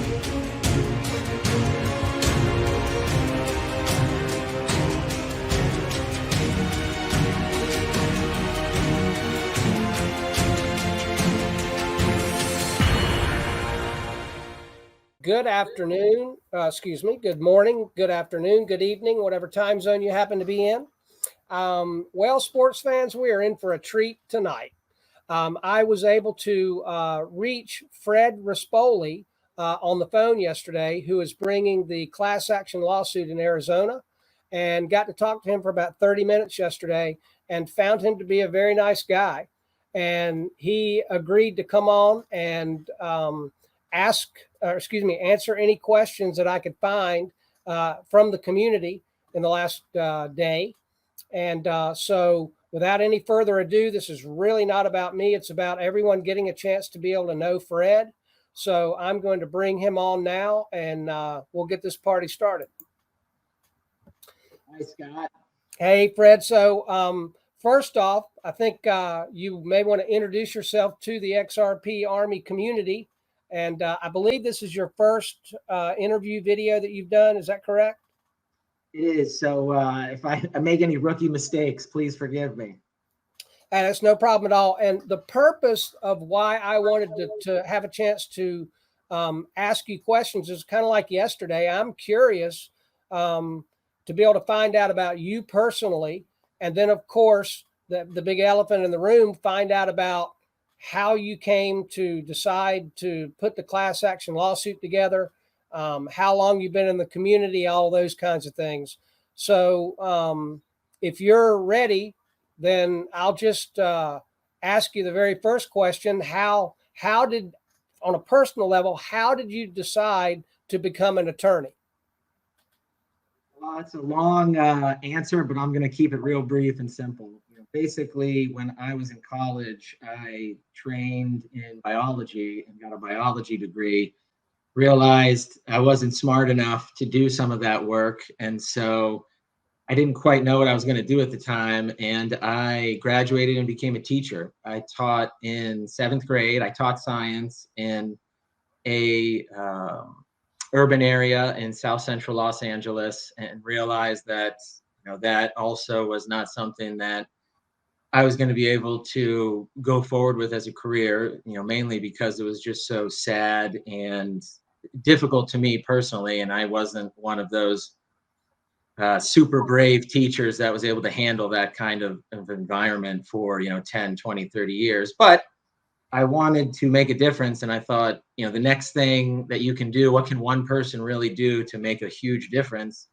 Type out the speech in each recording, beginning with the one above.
Good afternoon, good morning, good afternoon, good evening, whatever time zone you happen to be in. Well, sports fans, we are in for a treat tonight. I was able to reach Fred Rispoli on the phone yesterday, who is bringing the class action lawsuit in Arizona, and got to talk to him for about 30 minutes yesterday and found him to be a very nice guy. And he agreed to come on and answer any questions that I could find from the community in the last day. And so without any further ado, this is really not about me. It's about everyone getting a chance to be able to know Fred. So I'm going to bring him on now, and we'll get this party started. Hi, Scott. Hey, Fred. So first off, I think you may want to introduce yourself to the XRP Army community. And I believe this is your first interview video that you've done. Is that correct? It is. So if I make any rookie mistakes, please forgive me. And it's no problem at all. And the purpose of why I wanted to have a chance to ask you questions is kind of like yesterday. I'm curious to be able to find out about you personally. And then, of course, the big elephant in the room, find out about how you came to decide to put the class action lawsuit together, how long you've been in the community, all those kinds of things. So if you're ready, then I'll just ask you the very first question. How did, on a personal level, how did you decide to become an attorney? Well, it's a long answer, but I'm going to keep it real brief and simple. Basically, when I was in college, I trained in biology and got a biology degree, realized I wasn't smart enough to do some of that work. And so I didn't quite know what I was going to do at the time. And I graduated and became a teacher. I taught in 7th grade. I taught science in a urban area in South Central Los Angeles, and realized that, that also was not something that I was going to be able to go forward with as a career, mainly because it was just so sad and difficult to me personally. And I wasn't one of those super brave teachers that was able to handle that kind of environment for, 10, 20, 30 years. But I wanted to make a difference. And I thought, the next thing that you can do, what can one person really do to make a huge difference,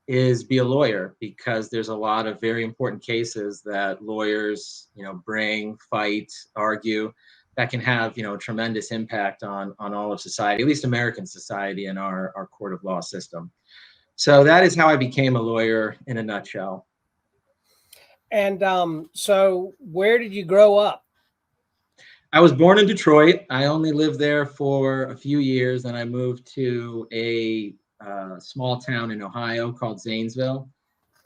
is be a lawyer, because there's a lot of very important cases that lawyers, bring, fight, argue, that can have, tremendous impact on all of society, at least American society, and our court of law system. So that is how I became a lawyer in a nutshell. And so where did you grow up? I was born in Detroit. I only lived there for a few years, and I moved to a small town in Ohio called Zanesville.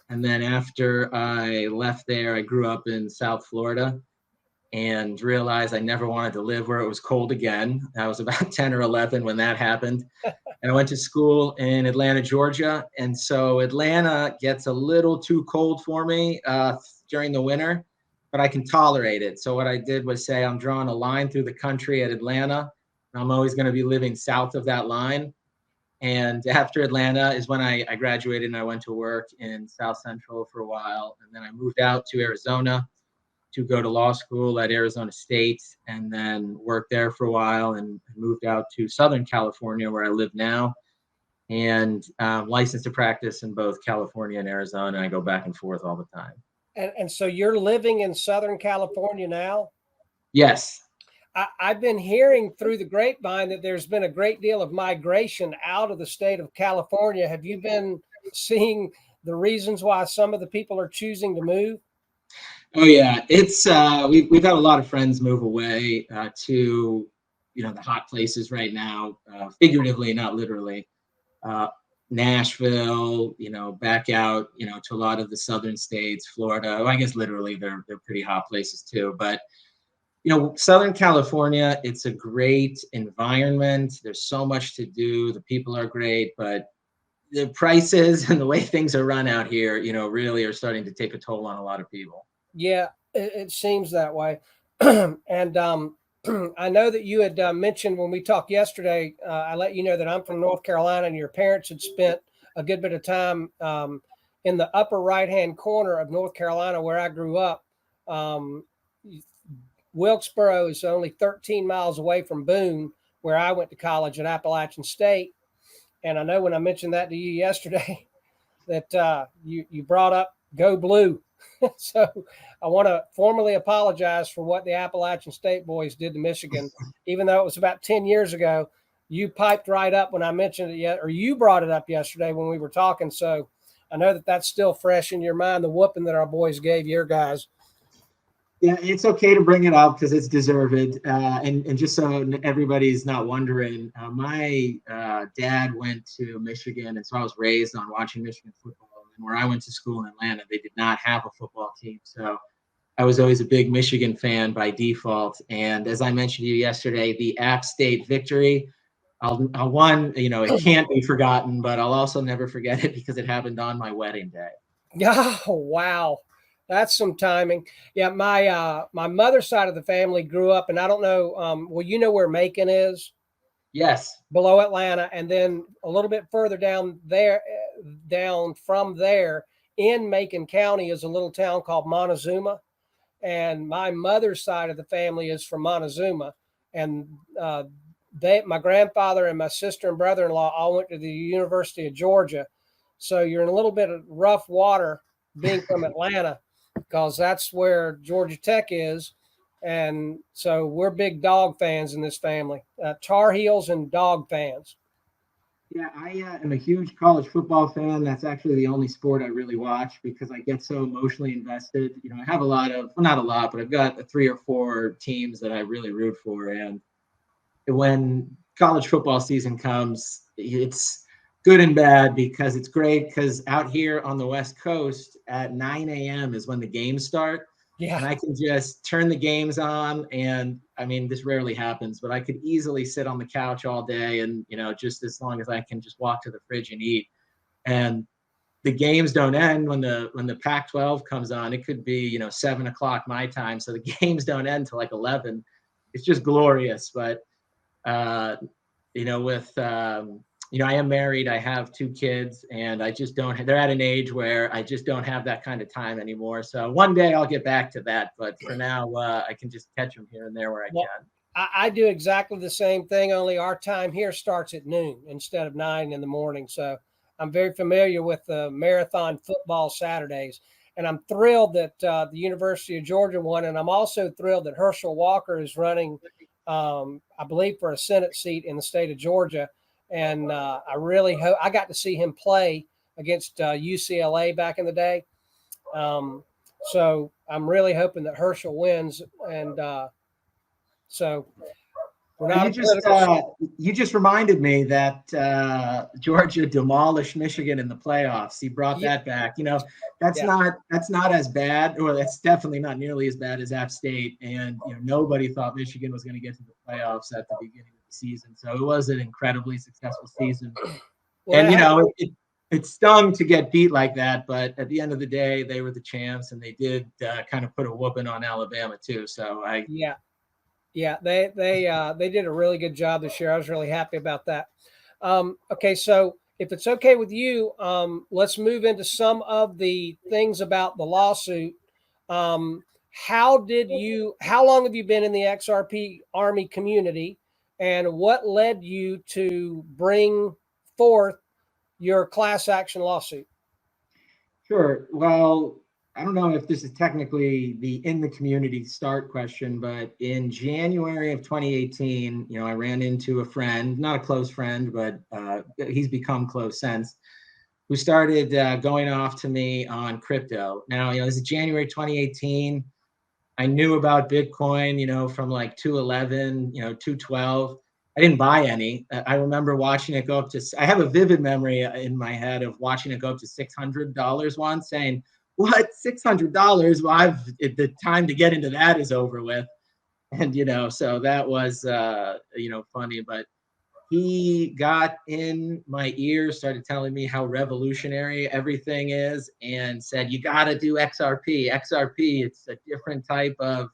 And then after I left there, I grew up in South Florida and realized I never wanted to live where it was cold again. I was about 10 or 11 when that happened. And I went to school in Atlanta, Georgia. And so Atlanta gets a little too cold for me during the winter, but I can tolerate it. So what I did was say, I'm drawing a line through the country at Atlanta. And I'm always going to be living south of that line. And after Atlanta is when I graduated, and I went to work in South Central for a while. And then I moved out to Arizona to go to law school at Arizona State, and then worked there for a while, and moved out to Southern California, where I live now, and licensed to practice in both California and Arizona. I go back and forth all the time. And so you're living in Southern California now? Yes. I've been hearing through the grapevine that there's been a great deal of migration out of the state of California. Have you been seeing the reasons why some of the people are choosing to move? Oh yeah, it's we've had a lot of friends move away to the hot places right now, figuratively, not literally. Nashville, back out, to a lot of the southern states, Florida. Well, I guess literally they're pretty hot places too. But Southern California, it's a great environment. There's so much to do. The people are great, but the prices and the way things are run out here, really are starting to take a toll on a lot of people. Yeah, it seems that way. And I know that you had mentioned when we talked yesterday, I let you know that I'm from North Carolina and your parents had spent a good bit of time in the upper right-hand corner of North Carolina where I grew up. Wilkesboro is only 13 miles away from Boone, where I went to college at Appalachian State. And I know when I mentioned that to you yesterday that you brought up Go Blue. So I want to formally apologize for what the Appalachian State boys did to Michigan, even though it was about 10 years ago. You piped right up when I mentioned it yet, or you brought it up yesterday when we were talking. So I know that that's still fresh in your mind, the whooping that our boys gave your guys. Yeah, it's okay to bring it up because it's deserved. And just so everybody's not wondering, my dad went to Michigan, and so I was raised on watching Michigan football. And where I went to school in Atlanta, they did not have a football team. So I was always a big Michigan fan by default. And as I mentioned to you yesterday, the App State victory, it can't be forgotten, but I'll also never forget it because it happened on my wedding day. Oh, wow. That's some timing. Yeah, my mother's side of the family grew up, and I don't know. Well, you know where Macon is? Yes. Below Atlanta, and then a little bit further down from there in Macon County is a little town called Montezuma, and my mother's side of the family is from Montezuma, and my grandfather and my sister and brother-in-law all went to the University of Georgia, so you're in a little bit of rough water being from Atlanta, because that's where Georgia Tech is. And so we're big dog fans in this family, Tar Heels and dog fans. Yeah, I am a huge college football fan. That's actually the only sport I really watch because I get so emotionally invested. I have not a lot, but I've got 3 or 4 teams that I really root for. And when college football season comes, it's good and bad because it's great because out here on the West Coast at 9 a.m. is when the games start. Yeah. And I can just turn the games on. And I mean, this rarely happens, but I could easily sit on the couch all day and, just as long as I can just walk to the fridge and eat. And the games don't end when the Pac-12 comes on. It could be, 7 o'clock my time. So the games don't end till like 11. It's just glorious. But, I am married. I have 2 kids, and I just don't. They're at an age where I just don't have that kind of time anymore. So one day I'll get back to that, but for now, I can just catch them here and there where I can. I do exactly the same thing. Only our time here starts at noon instead of 9 in the morning. So I'm very familiar with the marathon football Saturdays, and I'm thrilled that the University of Georgia won, and I'm also thrilled that Herschel Walker is running, I believe, for a Senate seat in the state of Georgia. And I really hope I got to see him play against UCLA back in the day. So I'm really hoping that Herschel wins. And so we're not. You just reminded me that Georgia demolished Michigan in the playoffs. He brought that back. That's not as bad, or that's definitely not nearly as bad as App State. And nobody thought Michigan was going to get to the playoffs at the beginning of the season. So it was an incredibly successful season. Well, and it stung to get beat like that, but at the end of the day, they were the champs, and they did kind of put a whooping on Alabama too. So Yeah, they did a really good job this year. I was really happy about that. Okay, so if it's okay with you, let's move into some of the things about the lawsuit. How long have you been in the XRP Army community, and what led you to bring forth your class action lawsuit? Sure. Well, I don't know if this is technically the in the community start question, but in January of 2018, I ran into a friend, not a close friend, but he's become close since, who started going off to me on crypto. Now, this is January 2018. I knew about Bitcoin, from like 211, 212. I didn't buy any. I remember watching it go up to, I have a vivid memory in my head of watching it go up to $600 once, saying, what, $600? Well, the time to get into that is over with. And, so that was, funny, but he got in my ear, started telling me how revolutionary everything is, and said, you got to do XRP. XRP, it's a different type of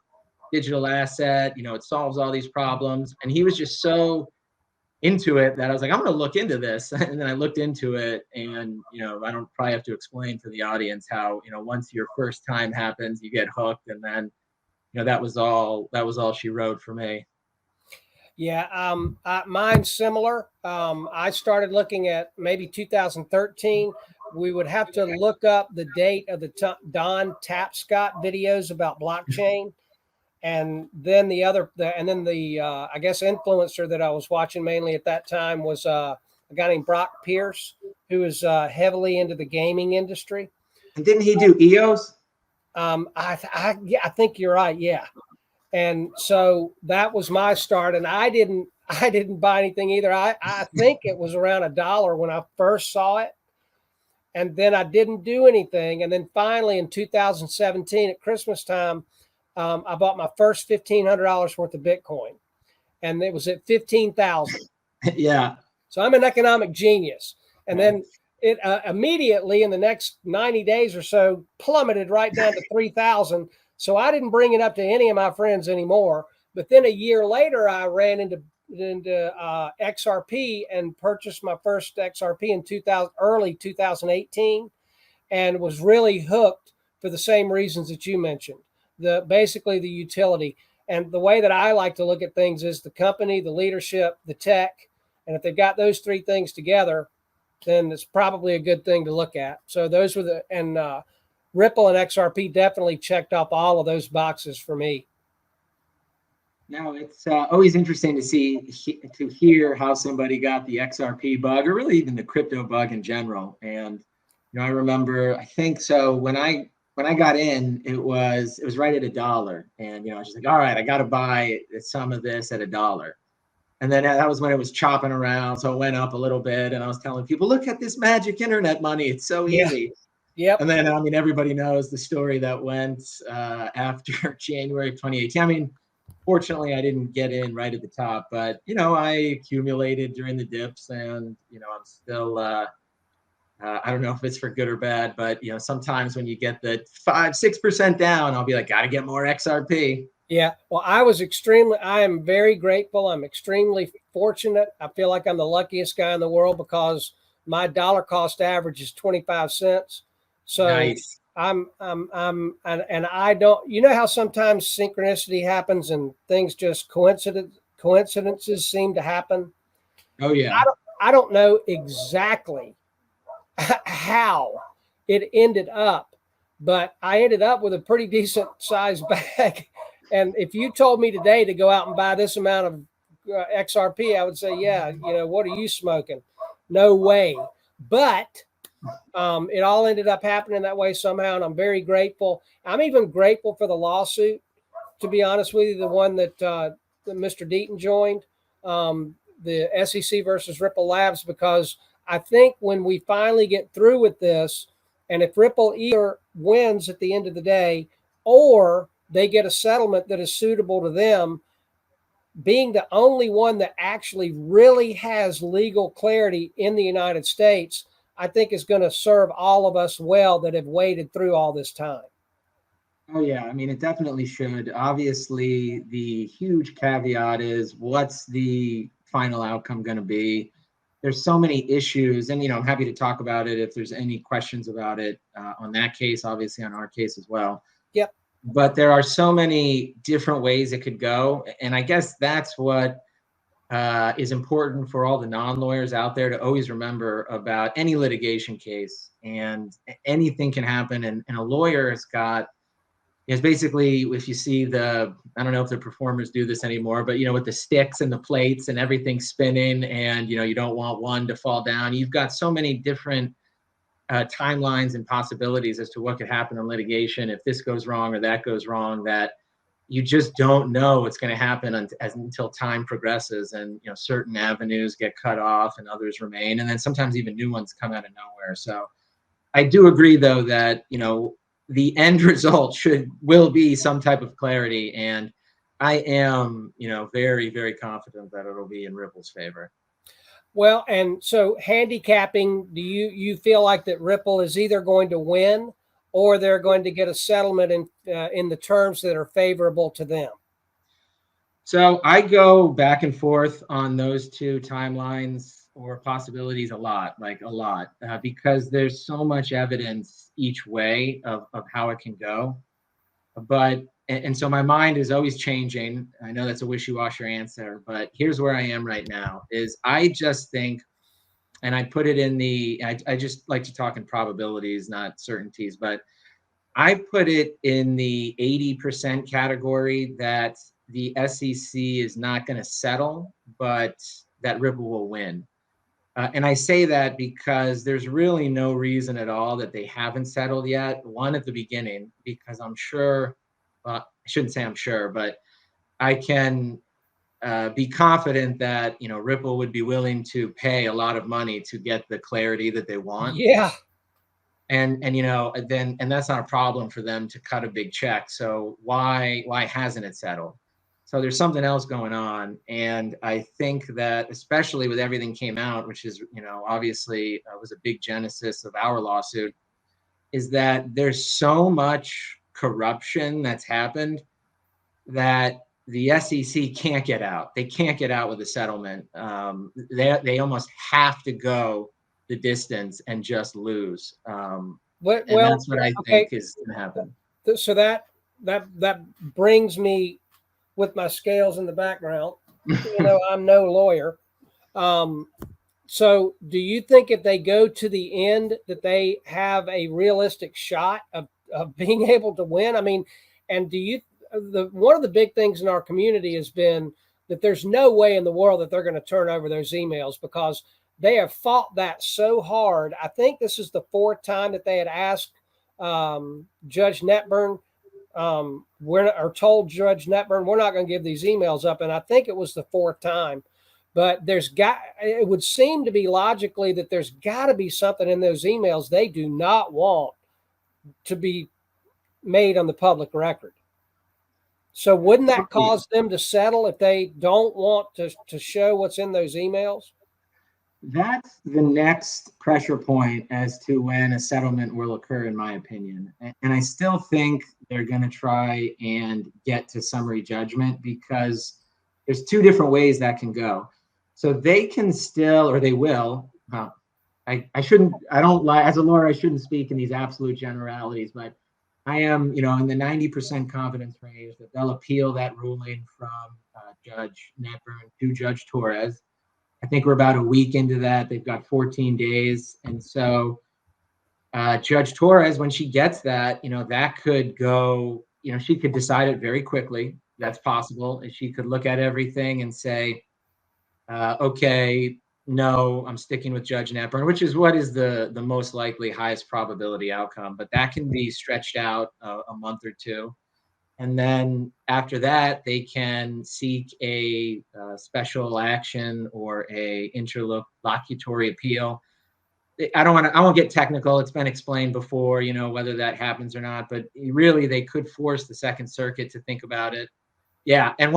digital asset. It solves all these problems. And he was just so into it that I was like, I'm going to look into this. And then I looked into it, and, I don't probably have to explain to the audience how, once your first time happens, you get hooked. And then, that was all she wrote for me. Yeah, mine's similar. I started looking at maybe 2013. We would have to look up the date of the Don Tapscott videos about blockchain, and then the I guess influencer that I was watching mainly at that time was a guy named Brock Pierce, who is heavily into the gaming industry. And didn't he do EOS? I think you're right. Yeah. And so that was my start, and I didn't buy anything either. I think it was around $1 when I first saw it, and then I didn't do anything. And then finally in 2017 at Christmas time, I bought my first $1,500 worth of Bitcoin, and it was at 15,000. Yeah. So I'm an economic genius. And then it immediately in the next 90 days or so plummeted right down to 3,000. So I didn't bring it up to any of my friends anymore. But then a year later, I ran into XRP and purchased my first XRP in early 2018, and was really hooked for the same reasons that you mentioned. Basically the utility. And the way that I like to look at things is the company, the leadership, the tech. And if they've got those three things together, then it's probably a good thing to look at. So those were Ripple and XRP definitely checked off all of those boxes for me. Now, it's always interesting to hear how somebody got the XRP bug, or really even the crypto bug in general. And I remember, I think so when I got in, it was right at $1, and I was just like, all right, I got to buy some of this at $1. And then that was when it was chopping around, so it went up a little bit, and I was telling people, look at this magic internet money, it's so easy. Yep. And then, everybody knows the story that went after January of 2018. Fortunately, I didn't get in right at the top, but, I accumulated during the dips, and, I'm still, I don't know if it's for good or bad, but, sometimes when you get the 5-6% down, I'll be like, got to get more XRP. Yeah. Well, I am very grateful. I'm extremely fortunate. I feel like I'm the luckiest guy in the world because my dollar cost average is 25 cents. So nice. And I don't, how sometimes synchronicity happens and things just coincidences seem to happen. Oh yeah. I don't know exactly how it ended up, but I ended up with a pretty decent sized bag. And if you told me today to go out and buy this amount of XRP, I would say, yeah, what are you smoking? No way. But it all ended up happening that way somehow, and I'm very grateful. I'm even grateful for the lawsuit, to be honest with you, the one that Mr. Deaton joined, the SEC versus Ripple Labs, because I think when we finally get through with this, and if Ripple either wins at the end of the day or they get a settlement that is suitable to them, being the only one that actually really has legal clarity in the United States, I think is going to serve all of us well that have waited through all this time. Oh yeah, it definitely should. Obviously, the huge caveat is, what's the final outcome going to be? There's so many issues, and I'm happy to talk about it if there's any questions about it on that case, obviously on our case as well. Yep. But there are so many different ways it could go. And I guess that's what is important for all the non-lawyers out there to always remember about any litigation case. And anything can happen. And a lawyer is basically, if you see I don't know if the performers do this anymore, but, with the sticks and the plates and everything spinning, and, you don't want one to fall down. You've got so many different timelines and possibilities as to what could happen in litigation if this goes wrong or that goes wrong, that you just don't know what's going to happen until time progresses, and certain avenues get cut off and others remain, and then sometimes even new ones come out of nowhere. So I do agree, though, that the end result will be some type of clarity, and I am, very, very confident that it'll be in Ripple's favor. Well, and so handicapping, do you feel like that Ripple is either going to win or they're going to get a settlement in the terms that are favorable to them? So I go back and forth on those two timelines or possibilities a lot, because there's so much evidence each way of how it can go. But and so my mind is always changing. I know that's a wishy-washy answer, but here's where I am right now is I just think, and I put it in I just like to talk in probabilities, not certainties, but I put it in the 80% category that the SEC is not going to settle, but that Ripple will win. And I say that because there's really no reason at all that they haven't settled yet. One, at the beginning, because I'm sure, I shouldn't say I'm sure, but I can be confident that Ripple would be willing to pay a lot of money to get the clarity that they want. Yeah. And that's not a problem for them to cut a big check. So why hasn't it settled? So there's something else going on, and I think that especially with everything came out, which is obviously was a big genesis of our lawsuit, is that there's so much corruption that's happened that the SEC can't get out. They can't get out with a settlement. They almost have to go the distance and just lose. And that's what I think is going to happen. So that brings me with my scales in the background. I'm no lawyer. So do you think if they go to the end that they have a realistic shot of being able to win? I mean, and one of the big things in our community has been that there's no way in the world that they're going to turn over those emails because they have fought that so hard. I think this is the fourth time that they had asked Judge Netburn, told Judge Netburn, we're not going to give these emails up. And I think it was the fourth time. But it would seem to be logically that there's got to be something in those emails they do not want to be made on the public record. So wouldn't that cause them to settle if they don't want to show what's in those emails? That's the next pressure point as to when a settlement will occur, in my opinion. And I still think they're going to try and get to summary judgment because there's two different ways that can go. So they can still, or they will, I don't lie, as a lawyer, I shouldn't speak in these absolute generalities, but I am, in the 90% confidence range that they'll appeal that ruling from Judge Netburn to Judge Torres. I think we're about a week into that. They've got 14 days. And so Judge Torres, when she gets that, that could go, she could decide it very quickly. That's possible. And she could look at everything and say, okay, no, I'm sticking with Judge Netburn, which is what is the most likely highest probability outcome. But that can be stretched out a month or two. And then after that, they can seek a special action or a interlocutory appeal. I won't get technical. It's been explained before, whether that happens or not, but really they could force the Second Circuit to think about it. Yeah. And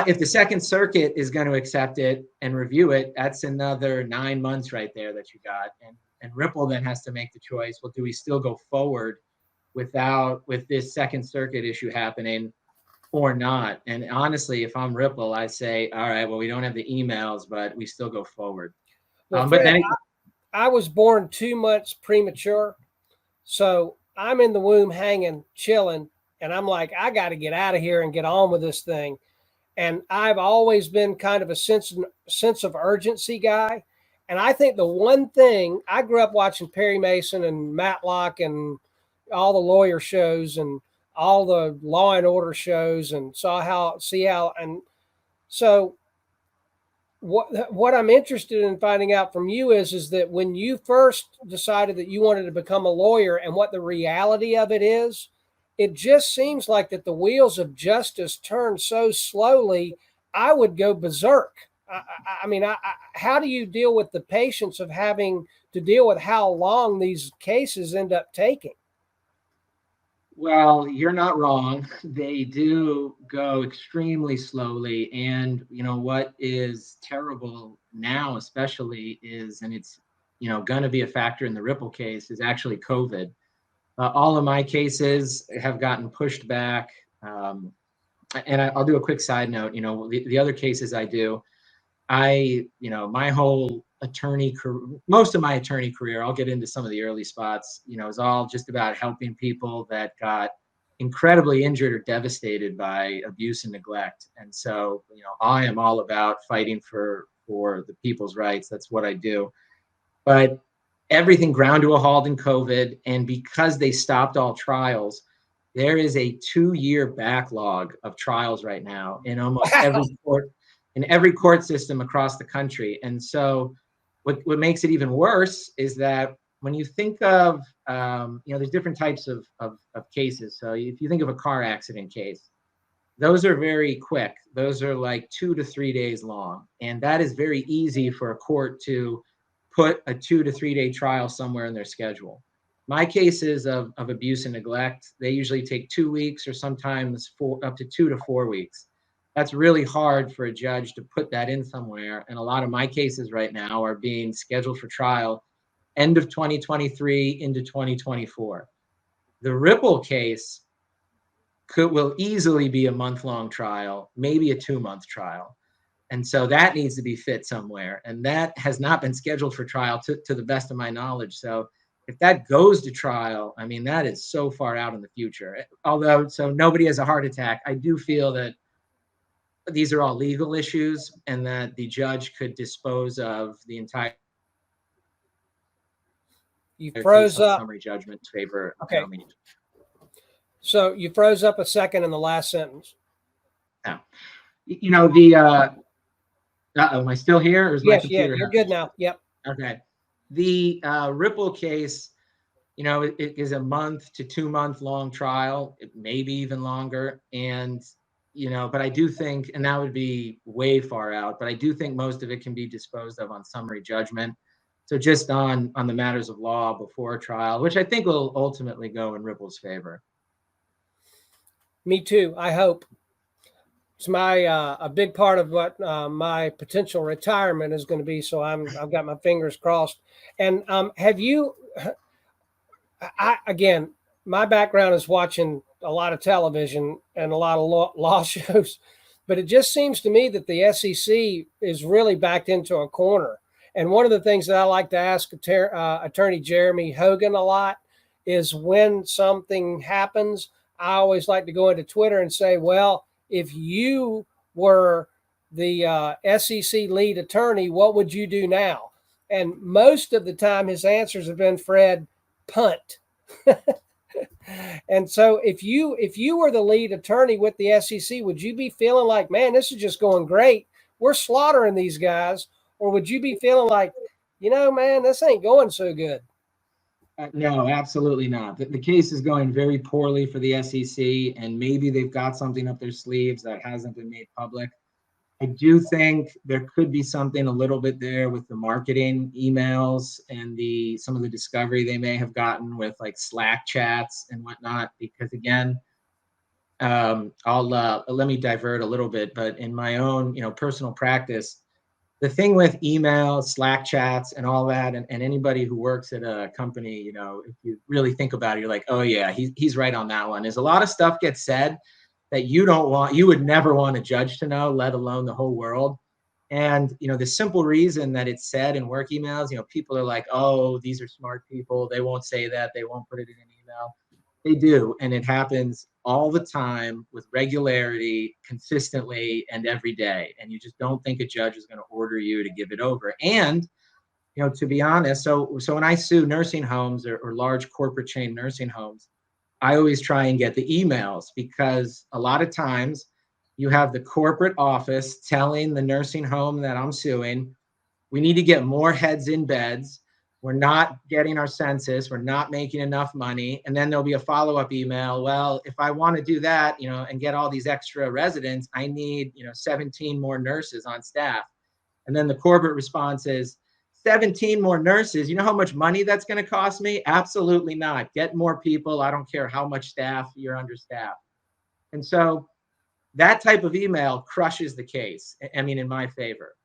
if the Second Circuit is going to accept it and review it, that's another 9 months right there that you got. And Ripple then has to make the choice. Well, do we still go forward with this Second Circuit issue happening or not? And honestly, if I'm Ripple, I say, all right, well, we don't have the emails, but we still go forward. Well, I was born 2 months premature. So I'm in the womb hanging, chilling. And I'm like, I got to get out of here and get on with this thing. And I've always been kind of a sense of urgency guy. And I think the one thing, I grew up watching Perry Mason and Matlock and all the lawyer shows and all the Law and Order shows and and so what I'm interested in finding out from you is that when you first decided that you wanted to become a lawyer and what the reality of it is, it just seems like that the wheels of justice turn so slowly. I would go berserk. I mean, how do you deal with the patience of having to deal with how long these cases end up taking? Well, you're not wrong. They do go extremely slowly. And, what is terrible now, especially is, and it's, going to be a factor in the Ripple case, is actually COVID. All of my cases have gotten pushed back. And I'll do a quick side note. The other cases I do, my whole most of my attorney career, I'll get into some of the early spots, is all just about helping people that got incredibly injured or devastated by abuse and neglect. And so, I am all about fighting for the people's rights. That's what I do. But everything ground to a halt in COVID. And because they stopped all trials, there is a 2-year backlog of trials right now in almost every court system across the country. And so what makes it even worse is that when you think of, there's different types of cases. So if you think of a car accident case, those are very quick. Those are like 2 to 3 days long. And that is very easy for a court to put a 2 to 3 day trial somewhere in their schedule. My cases of abuse and neglect, they usually take 2 weeks or sometimes up to 2 to 4 weeks. That's really hard for a judge to put that in somewhere. And a lot of my cases right now are being scheduled for trial end of 2023 into 2024. The Ripple case will easily be a month-long trial, maybe a 2-month trial. And so that needs to be fit somewhere. And that has not been scheduled for trial to the best of my knowledge. So if that goes to trial, I mean, that is so far out in the future. Although, so nobody has a heart attack, I do feel that these are all legal issues and that the judge could dispose of the entire You froze up. Summary judgment in favor. Okay. So you froze up a second in the last sentence. Yeah. Am I still here? Or is yes, yeah, you're good now. Yep. Okay. The Ripple case, it is a month to 2 month long trial, maybe even longer. And, but I do think, and that would be way far out, but I do think most of it can be disposed of on summary judgment. So just on the matters of law before trial, which I think will ultimately go in Ripple's favor. Me too. I hope. It's a big part of what my potential retirement is going to be. So I've got my fingers crossed. And have you? Again, my background is watching a lot of television and a lot of law shows, but it just seems to me that the SEC is really backed into a corner. And one of the things that I like to ask Attorney Jeremy Hogan a lot is when something happens, I always like to go into Twitter and say, well, if you were the SEC lead attorney, what would you do now? And most of the time his answers have been, Fred, punt. And so if you were the lead attorney with the SEC, would you be feeling like, man, this is just going great, we're slaughtering these guys? Or would you be feeling like, man, this ain't going so good? No, absolutely not. The case is going very poorly for the SEC, and maybe they've got something up their sleeves that hasn't been made public. I do think there could be something a little bit there with the marketing emails and some of the discovery they may have gotten with like Slack chats and whatnot. Because again, let me divert a little bit, but in my own personal practice, the thing with email, Slack chats, and all that, and anybody who works at a company, if you really think about it, you're like, oh yeah, he's right on that one. There's a lot of stuff gets said that you would never want a judge to know, let alone the whole world. And the simple reason that it's said in work emails, people are like, oh, these are smart people, they won't say that, they won't put it in an email. They do, and it happens all the time with regularity, consistently, and every day. And you just don't think a judge is going to order you to give it over. And, to be honest, so when I sue nursing homes or large corporate chain nursing homes, I always try and get the emails, because a lot of times you have the corporate office telling the nursing home that I'm suing, we need to get more heads in beds. We're not getting our census. We're not making enough money. And then there'll be a follow-up email. Well, if I want to do that, and get all these extra residents, I need, 17 more nurses on staff. And then the corporate response is, 17 more nurses. You know how much money that's going to cost me? Absolutely not. Get more people. I don't care how much staff you're understaffed. And so that type of email crushes the case. I mean, in my favor,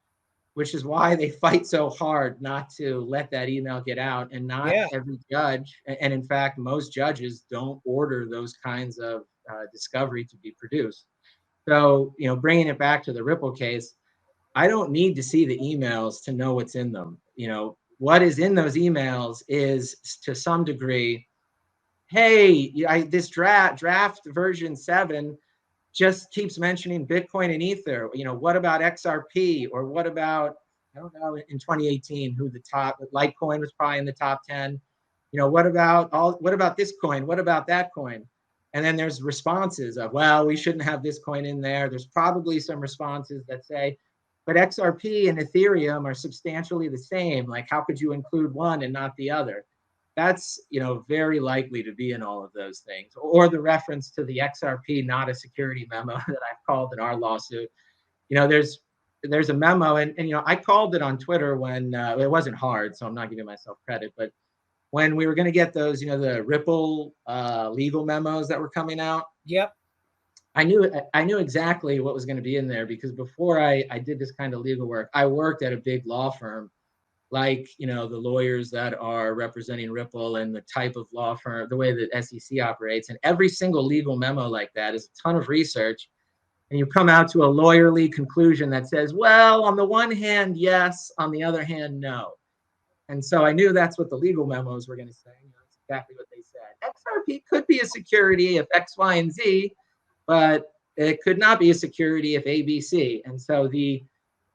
which is why they fight so hard not to let that email get out. And not Yeah. every judge, and in fact, most judges don't order those kinds of discovery to be produced. So, bringing it back to the Ripple case, I don't need to see the emails to know what's in them. What is in those emails is, to some degree, hey, this draft version 7 just keeps mentioning Bitcoin and Ether. What about XRP? Or what about, I don't know, in 2018, who the top, Litecoin was probably in the top 10. What about this coin? What about that coin? And then there's responses of, well, we shouldn't have this coin in there. There's probably some responses that say, but XRP and Ethereum are substantially the same. Like, how could you include one and not the other? That's, very likely to be in all of those things. Or the reference to the XRP not a security memo that I've called in our lawsuit. There's a memo, and I called it on Twitter when it wasn't hard, so I'm not giving myself credit, but when we were going to get those, the Ripple legal memos that were coming out. Yep. I knew exactly what was going to be in there, because before I did this kind of legal work, I worked at a big law firm, like, the lawyers that are representing Ripple and the type of law firm, the way that SEC operates. And every single legal memo like that is a ton of research. And you come out to a lawyerly conclusion that says, well, on the one hand, yes, on the other hand, no. And so I knew that's what the legal memos were going to say. That's exactly what they said. XRP could be a security if X, Y, and Z, but it could not be a security if A, B, C. And so the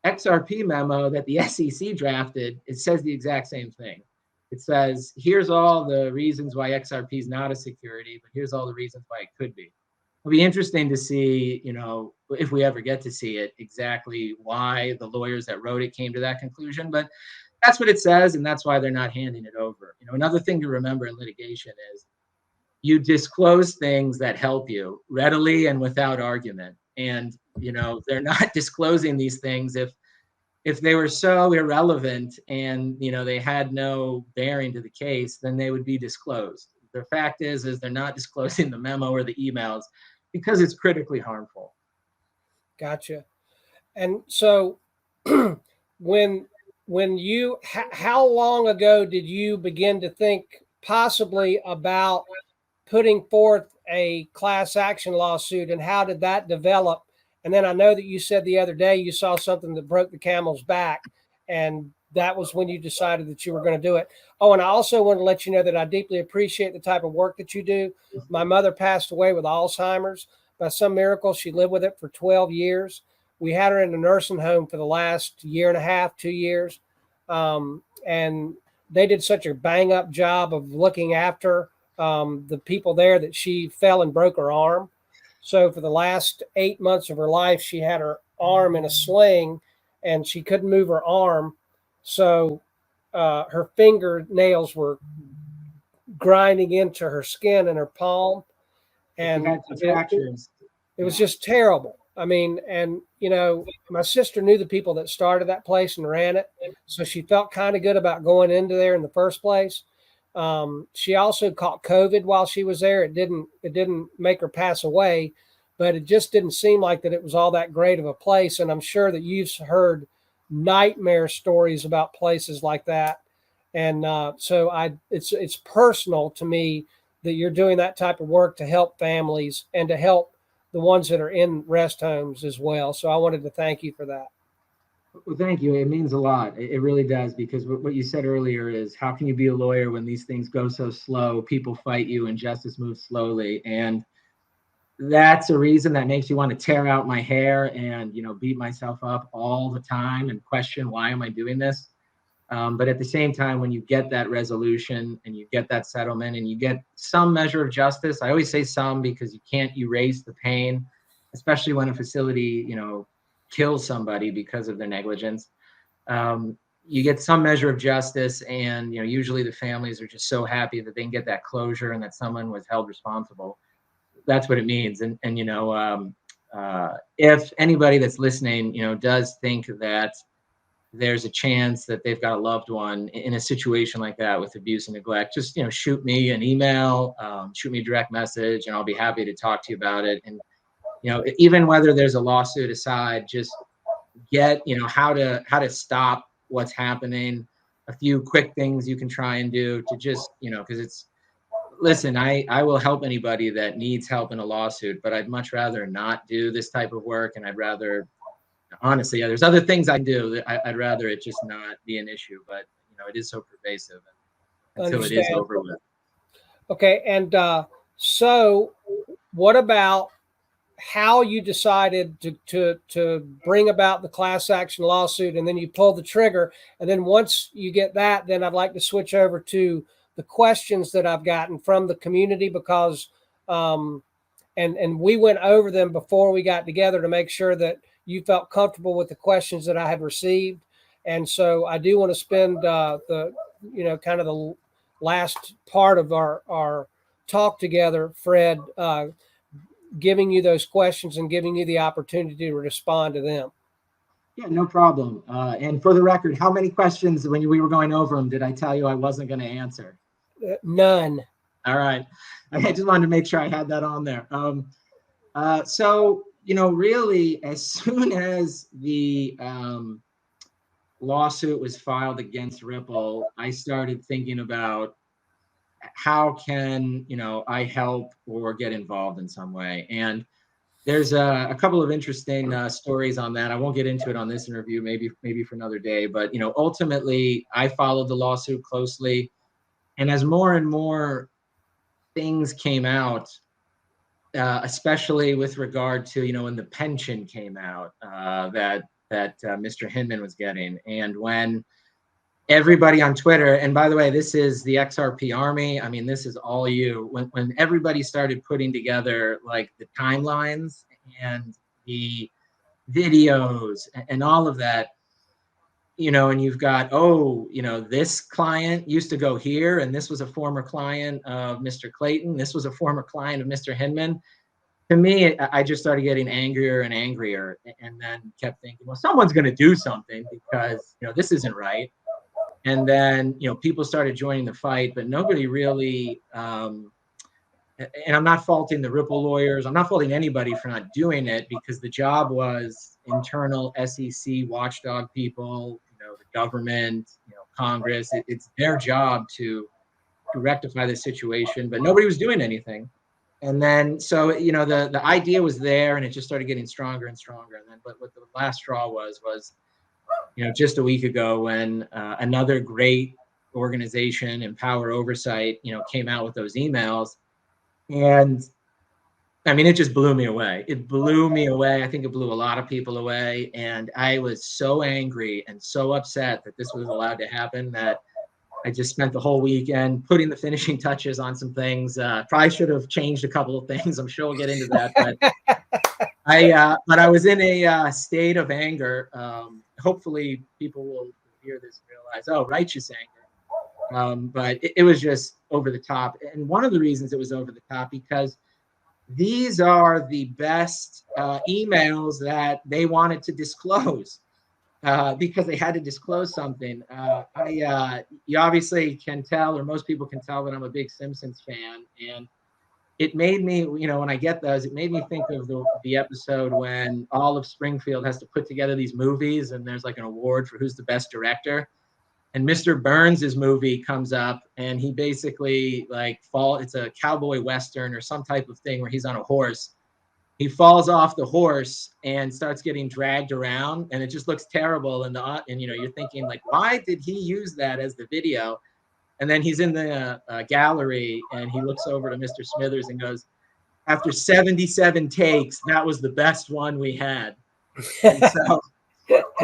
XRP memo that the SEC drafted, it says the exact same thing. It says, here's all the reasons why XRP is not a security, but here's all the reasons why it could be. It'll be interesting to see, if we ever get to see it, exactly why the lawyers that wrote it came to that conclusion. But that's what it says, and that's why they're not handing it over. Another thing to remember in litigation is you disclose things that help you readily and without argument. And, they're not disclosing these things if they were so irrelevant and, they had no bearing to the case, then they would be disclosed. The fact is they're not disclosing the memo or the emails because it's critically harmful. Gotcha. And so when how long ago did you begin to think possibly about putting forth a class action lawsuit, and how did that develop? And then I know that you said the other day you saw something that broke the camel's back, and that was when you decided that you were going to do it. Oh, and I also want to let you know that I deeply appreciate the type of work that you do. My mother passed away with Alzheimer's. By some miracle, she lived with it for 12 years. We had her in a nursing home for the last year and a half, 2 years. And they did such a bang up job of looking after the people there that she fell and broke her arm. So for the last 8 months of her life, she had her arm in a sling and she couldn't move her arm. So her fingernails were grinding into her skin and her palm. And it was just terrible. I mean, and, my sister knew the people that started that place and ran it. So she felt kind of good about going into there in the first place. She also caught COVID while she was there. It didn't make her pass away, but it just didn't seem like that it was all that great of a place. And I'm sure that you've heard nightmare stories about places like that. And so it's personal to me that you're doing that type of work to help families and to help the ones that are in rest homes as well. So I wanted to thank you for that. Well, thank you. It means a lot. It really does, because what you said earlier is, how can you be a lawyer when these things go so slow? People fight you and justice moves slowly. And that's a reason that makes you want to tear out my hair and, beat myself up all the time and question, why am I doing this? But at the same time, when you get that resolution and you get that settlement and you get some measure of justice, I always say some because you can't erase the pain, especially when a facility, kills somebody because of their negligence. You get some measure of justice, and usually the families are just so happy that they can get that closure and that someone was held responsible. That's what it means. And if anybody that's listening, does think that there's a chance that they've got a loved one in a situation like that with abuse and neglect, just, shoot me an email, shoot me a direct message, and I'll be happy to talk to you about it. And, even whether there's a lawsuit aside, just get, how to stop what's happening, a few quick things you can try and do to just, because listen, I will help anybody that needs help in a lawsuit, but I'd much rather not do this type of work. And I'd rather, honestly, there's other things I do that I'd rather it just not be an issue, but it is so pervasive until it is over with. Okay. And so what about how you decided to bring about the class action lawsuit, and then you pull the trigger? And then once you get that, then I'd like to switch over to the questions that I've gotten from the community, because and we went over them before we got together to make sure that you felt comfortable with the questions that I had received. And so I do want to spend the kind of the last part of our talk together, Fred, giving you those questions and giving you the opportunity to respond to them. Yeah, no problem. And for the record, how many questions when we were going over them did I tell you I wasn't going to answer? None. All right. I just wanted to make sure I had that on there. So, really, as soon as the lawsuit was filed against Ripple, I started thinking about how can, I help or get involved in some way. And there's a couple of interesting stories on that. I won't get into it on this interview, maybe for another day. But, ultimately, I followed the lawsuit closely. And as more and more things came out, especially with regard to, when the pension came out that Mr. Hinman was getting, and when everybody on Twitter, and by the way, this is the XRP army. I mean, this is all you. When everybody started putting together like the timelines and the videos and all of that, and you've got, this client used to go here, and this was a former client of Mr. Clayton. This was a former client of Mr. Hinman. To me, I just started getting angrier and angrier, and then kept thinking, well, someone's going to do something because, this isn't right. And then, people started joining the fight, but nobody really, and I'm not faulting the Ripple lawyers. I'm not faulting anybody for not doing it, because the job was internal SEC watchdog people, the government, Congress. It's their job to rectify the situation, but nobody was doing anything. And then, so, the idea was there, and it just started getting stronger and stronger. And then, but what the last straw was, just a week ago when another great organization, Empower Oversight, came out with those emails. And I mean, it just blew me away. It blew me away. I think it blew a lot of people away. And I was so angry and so upset that this was allowed to happen that I just spent the whole weekend putting the finishing touches on some things. Probably should have changed a couple of things. I'm sure we'll get into that. But I was in a state of anger. Hopefully people will hear this and realize, oh, righteous anger. But it was just over the top. And one of the reasons it was over the top, because these are the best emails that they wanted to disclose, because they had to disclose something. You obviously can tell, or most people can tell, that I'm a big Simpsons fan. And it made me, when I get those, it made me think of the episode when all of Springfield has to put together these movies, and there's like an award for who's the best director. And Mr. Burns' movie comes up, and he basically it's a cowboy western or some type of thing where he's on a horse. He falls off the horse and starts getting dragged around, and it just looks terrible. And you're thinking, like, why did he use that as the video? And then he's in the gallery, and he looks over to Mr. Smithers and goes, after 77 takes, that was the best one we had. And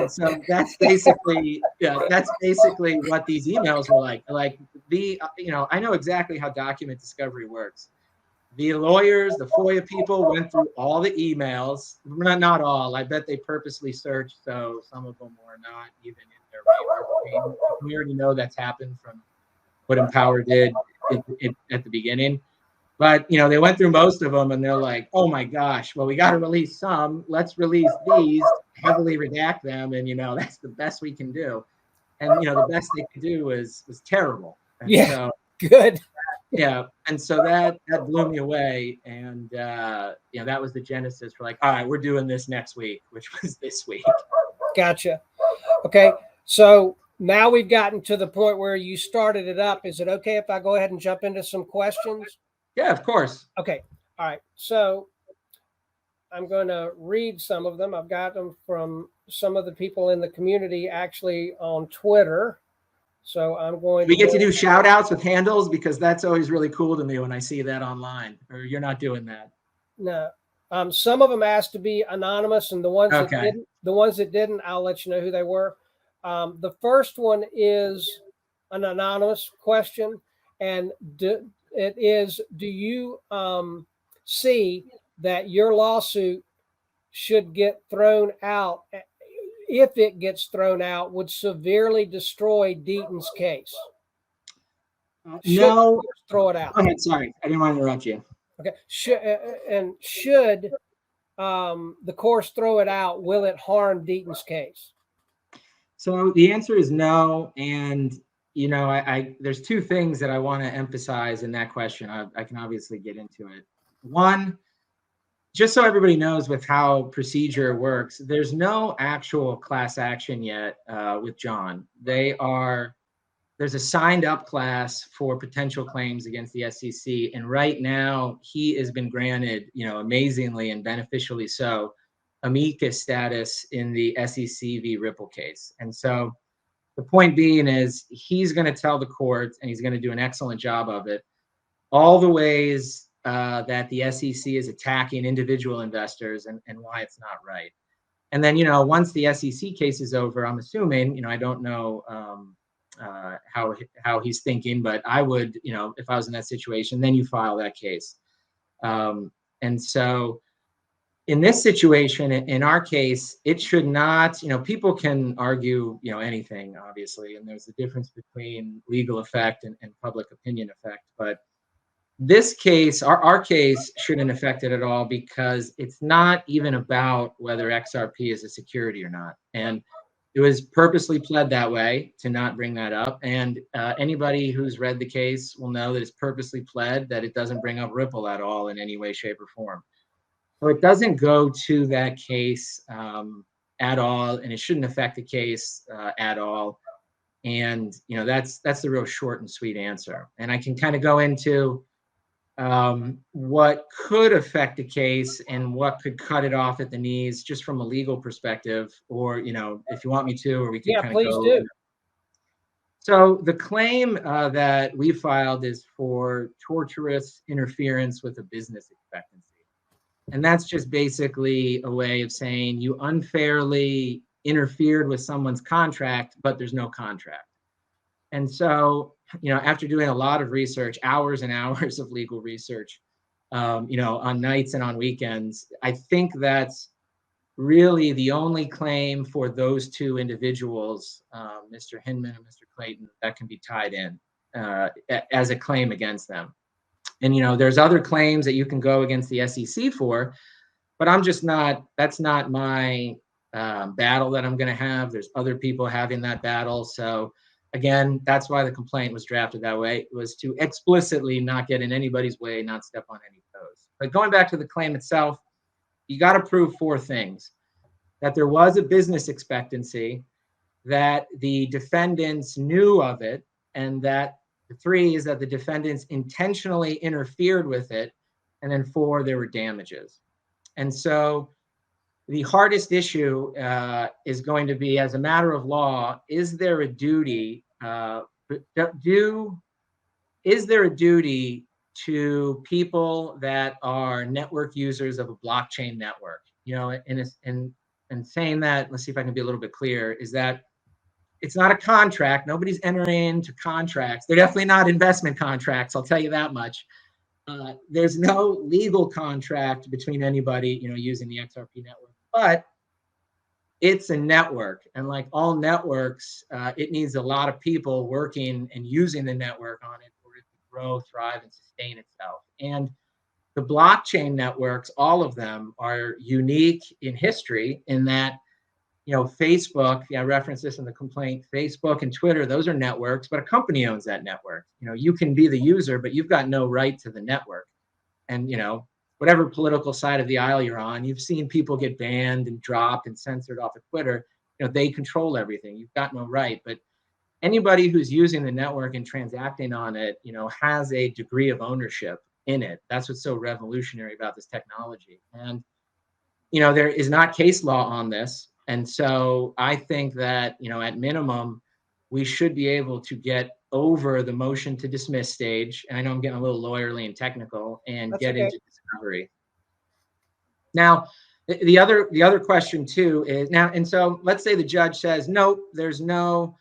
so that's basically what these emails were like. Like I know exactly how document discovery works. The lawyers, the FOIA people went through all the emails. Not all. I bet they purposely searched, so some of them were not even in their radar screen. We already know that's happened from what Empower did at the beginning. But, they went through most of them, and they're like, oh my gosh, well, we got to release some. Let's release these. heavily redact them, and that's the best we can do. And the best they could do was terrible. And Yeah. so Good. yeah, and so that blew me away, and that was the genesis for like, all right, we're doing this next week, which was this week. Gotcha. Okay, so now we've gotten to the point where you started it up. Is it okay if I go ahead and jump into some questions? Yeah, of course. Okay. All right. So I'm going to read some of them. I've got them from some of the people in the community actually on Twitter. So I'm going We get to do shout outs with handles, because that's always really cool to me when I see that online. Or you're not doing that? No. Some of them asked to be anonymous, and the ones that didn't, I'll let you know who they were. The first one is an anonymous question, and do you see that your lawsuit should get thrown out? If it gets thrown out, would severely destroy Deaton's case? No. Throw it out. Go ahead. Sorry, I didn't want to interrupt you. Okay. Should the courts throw it out, will it harm Deaton's case? So the answer is no. And there's two things that I want to emphasize in that question. I can obviously get into it. One, just so everybody knows with how procedure works, there's no actual class action yet with John. There's a signed up class for potential claims against the SEC. And right now he has been granted, amazingly and beneficially so, amicus status in the SEC v. Ripple case. And so the point being is he's going to tell the court, and he's going to do an excellent job of it, all the ways that the SEC is attacking individual investors and why it's not right. And then, once the SEC case is over, I'm assuming, I don't know how he's thinking, but I would, if I was in that situation, then you file that case. And so in this situation, in our case, it should not, people can argue, anything, obviously, and there's a difference between legal effect and public opinion effect. But this case, our case, shouldn't affect it at all, because it's not even about whether XRP is a security or not. And it was purposely pled that way to not bring that up. And anybody who's read the case will know that it's purposely pled that it doesn't bring up Ripple at all in any way, shape, or form. So it doesn't go to that case at all, and it shouldn't affect the case at all. And that's the real short and sweet answer. And I can kind of go into what could affect the case and what could cut it off at the knees, just from a legal perspective, or if you want me to, or we can kind of go. Please do. So the claim that we filed is for tortious interference with a business expectancy. And that's just basically a way of saying you unfairly interfered with someone's contract, but there's no contract. And so, after doing a lot of research, hours and hours of legal research, on nights and on weekends, I think that's really the only claim for those two individuals, Mr. Hinman and Mr. Clayton, that can be tied in as a claim against them. And, there's other claims that you can go against the SEC for, but that's not my battle that I'm going to have. There's other people having that battle. So again, that's why the complaint was drafted that way. It was to explicitly not get in anybody's way, not step on any toes. But going back to the claim itself, you got to prove four things: that there was a business expectancy, that the defendants knew of it, and that the three is that the defendants intentionally interfered with it, and then four, there were damages. And so the hardest issue is going to be, as a matter of law, is there a duty to people that are network users of a blockchain network? And saying that, let's see if I can be a little bit clear, is that it's not a contract. Nobody's entering into contracts. They're definitely not investment contracts, I'll tell you that much. There's no legal contract between anybody, using the XRP network, but it's a network. And like all networks, it needs a lot of people working and using the network on it for it to grow, thrive, and sustain itself. And the blockchain networks, all of them, are unique in history in that Facebook, I referenced this in the complaint, Facebook and Twitter, those are networks, but a company owns that network. You can be the user, but you've got no right to the network. And, whatever political side of the aisle you're on, you've seen people get banned and dropped and censored off of Twitter. They control everything. You've got no right. But anybody who's using the network and transacting on it, has a degree of ownership in it. That's what's so revolutionary about this technology. And, there is not case law on this. And so I think that, at minimum, we should be able to get over the motion to dismiss stage. And I know I'm getting a little lawyerly and technical, and That's get okay. into discovery. Now, the other question too is now, and so let's say the judge says, nope, there's no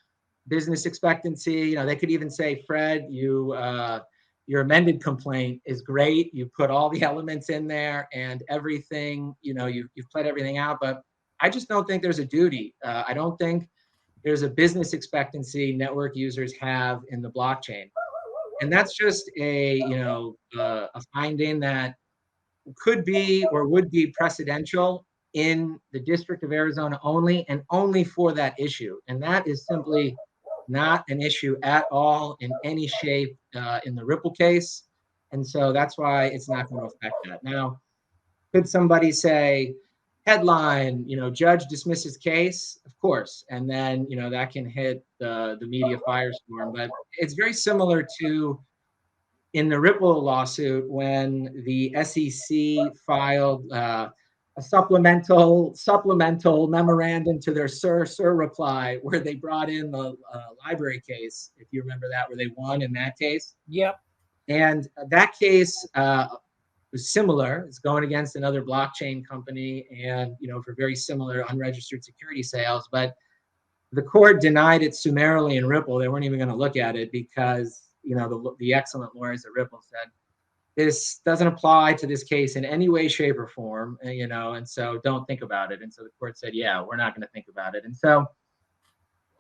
business expectancy. They could even say, Fred, your amended complaint is great. You put all the elements in there and everything, you've pled everything out, but I just don't think there's a duty. I don't think there's a business expectancy network users have in the blockchain. And that's just a finding that could be or would be precedential in the District of Arizona only, and only for that issue. And that is simply not an issue at all in any shape in the Ripple case. And so that's why it's not going to affect that. Now, could somebody say, headline, judge dismisses case? Of course. And then, that can hit the media firestorm. But it's very similar to in the Ripple lawsuit when the SEC filed a supplemental memorandum to their sir reply, where they brought in the library case, if you remember that, where they won in that case. Yep. And that case was similar. It's going against another blockchain company, and for very similar unregistered security sales. But the court denied it summarily in Ripple. They weren't even going to look at it because the excellent lawyers at Ripple said this doesn't apply to this case in any way, shape, or form, and so don't think about it. And so the court said, yeah, we're not going to think about it. And so,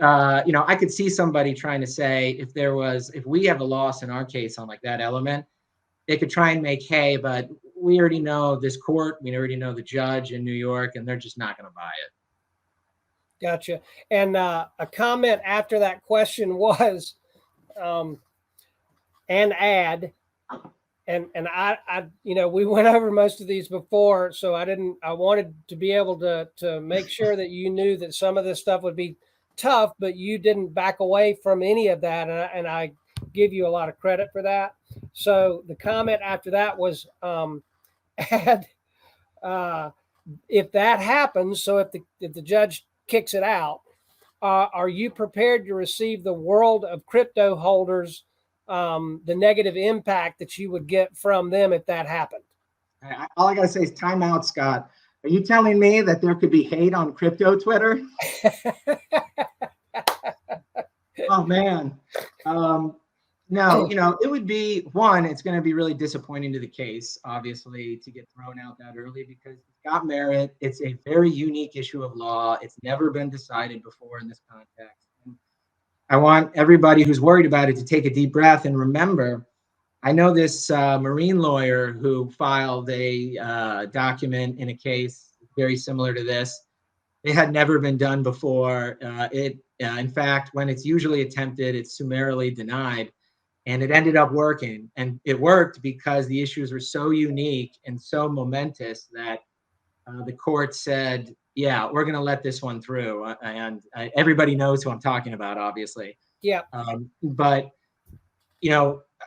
I could see somebody trying to say, if we have a loss in our case on like that element, they could try and make hay, but we already know this court, we already know the judge in New York, and they're just not going to buy it. Gotcha. And a comment after that question was, and add, and I we went over most of these before, so I wanted to be able to make sure that you knew that some of this stuff would be tough, but you didn't back away from any of that, and I give you a lot of credit for that. So the comment after that was, add, if that happens, so if the judge kicks it out, are you prepared to receive the world of crypto holders, the negative impact that you would get from them if that happened? All I got to say is time out, Scott. Are you telling me that there could be hate on crypto Twitter? Oh, man. No, it would be, one, it's going to be really disappointing to the case, obviously, to get thrown out that early because it's got merit. It's a very unique issue of law. It's never been decided before in this context. And I want everybody who's worried about it to take a deep breath and remember, I know this Marine lawyer who filed a document in a case very similar to this. It had never been done before. In fact, when it's usually attempted, it's summarily denied. And it ended up working. And it worked because the issues were so unique and so momentous that the court said, yeah, we're going to let this one through. And everybody knows who I'm talking about, obviously. Yeah. But,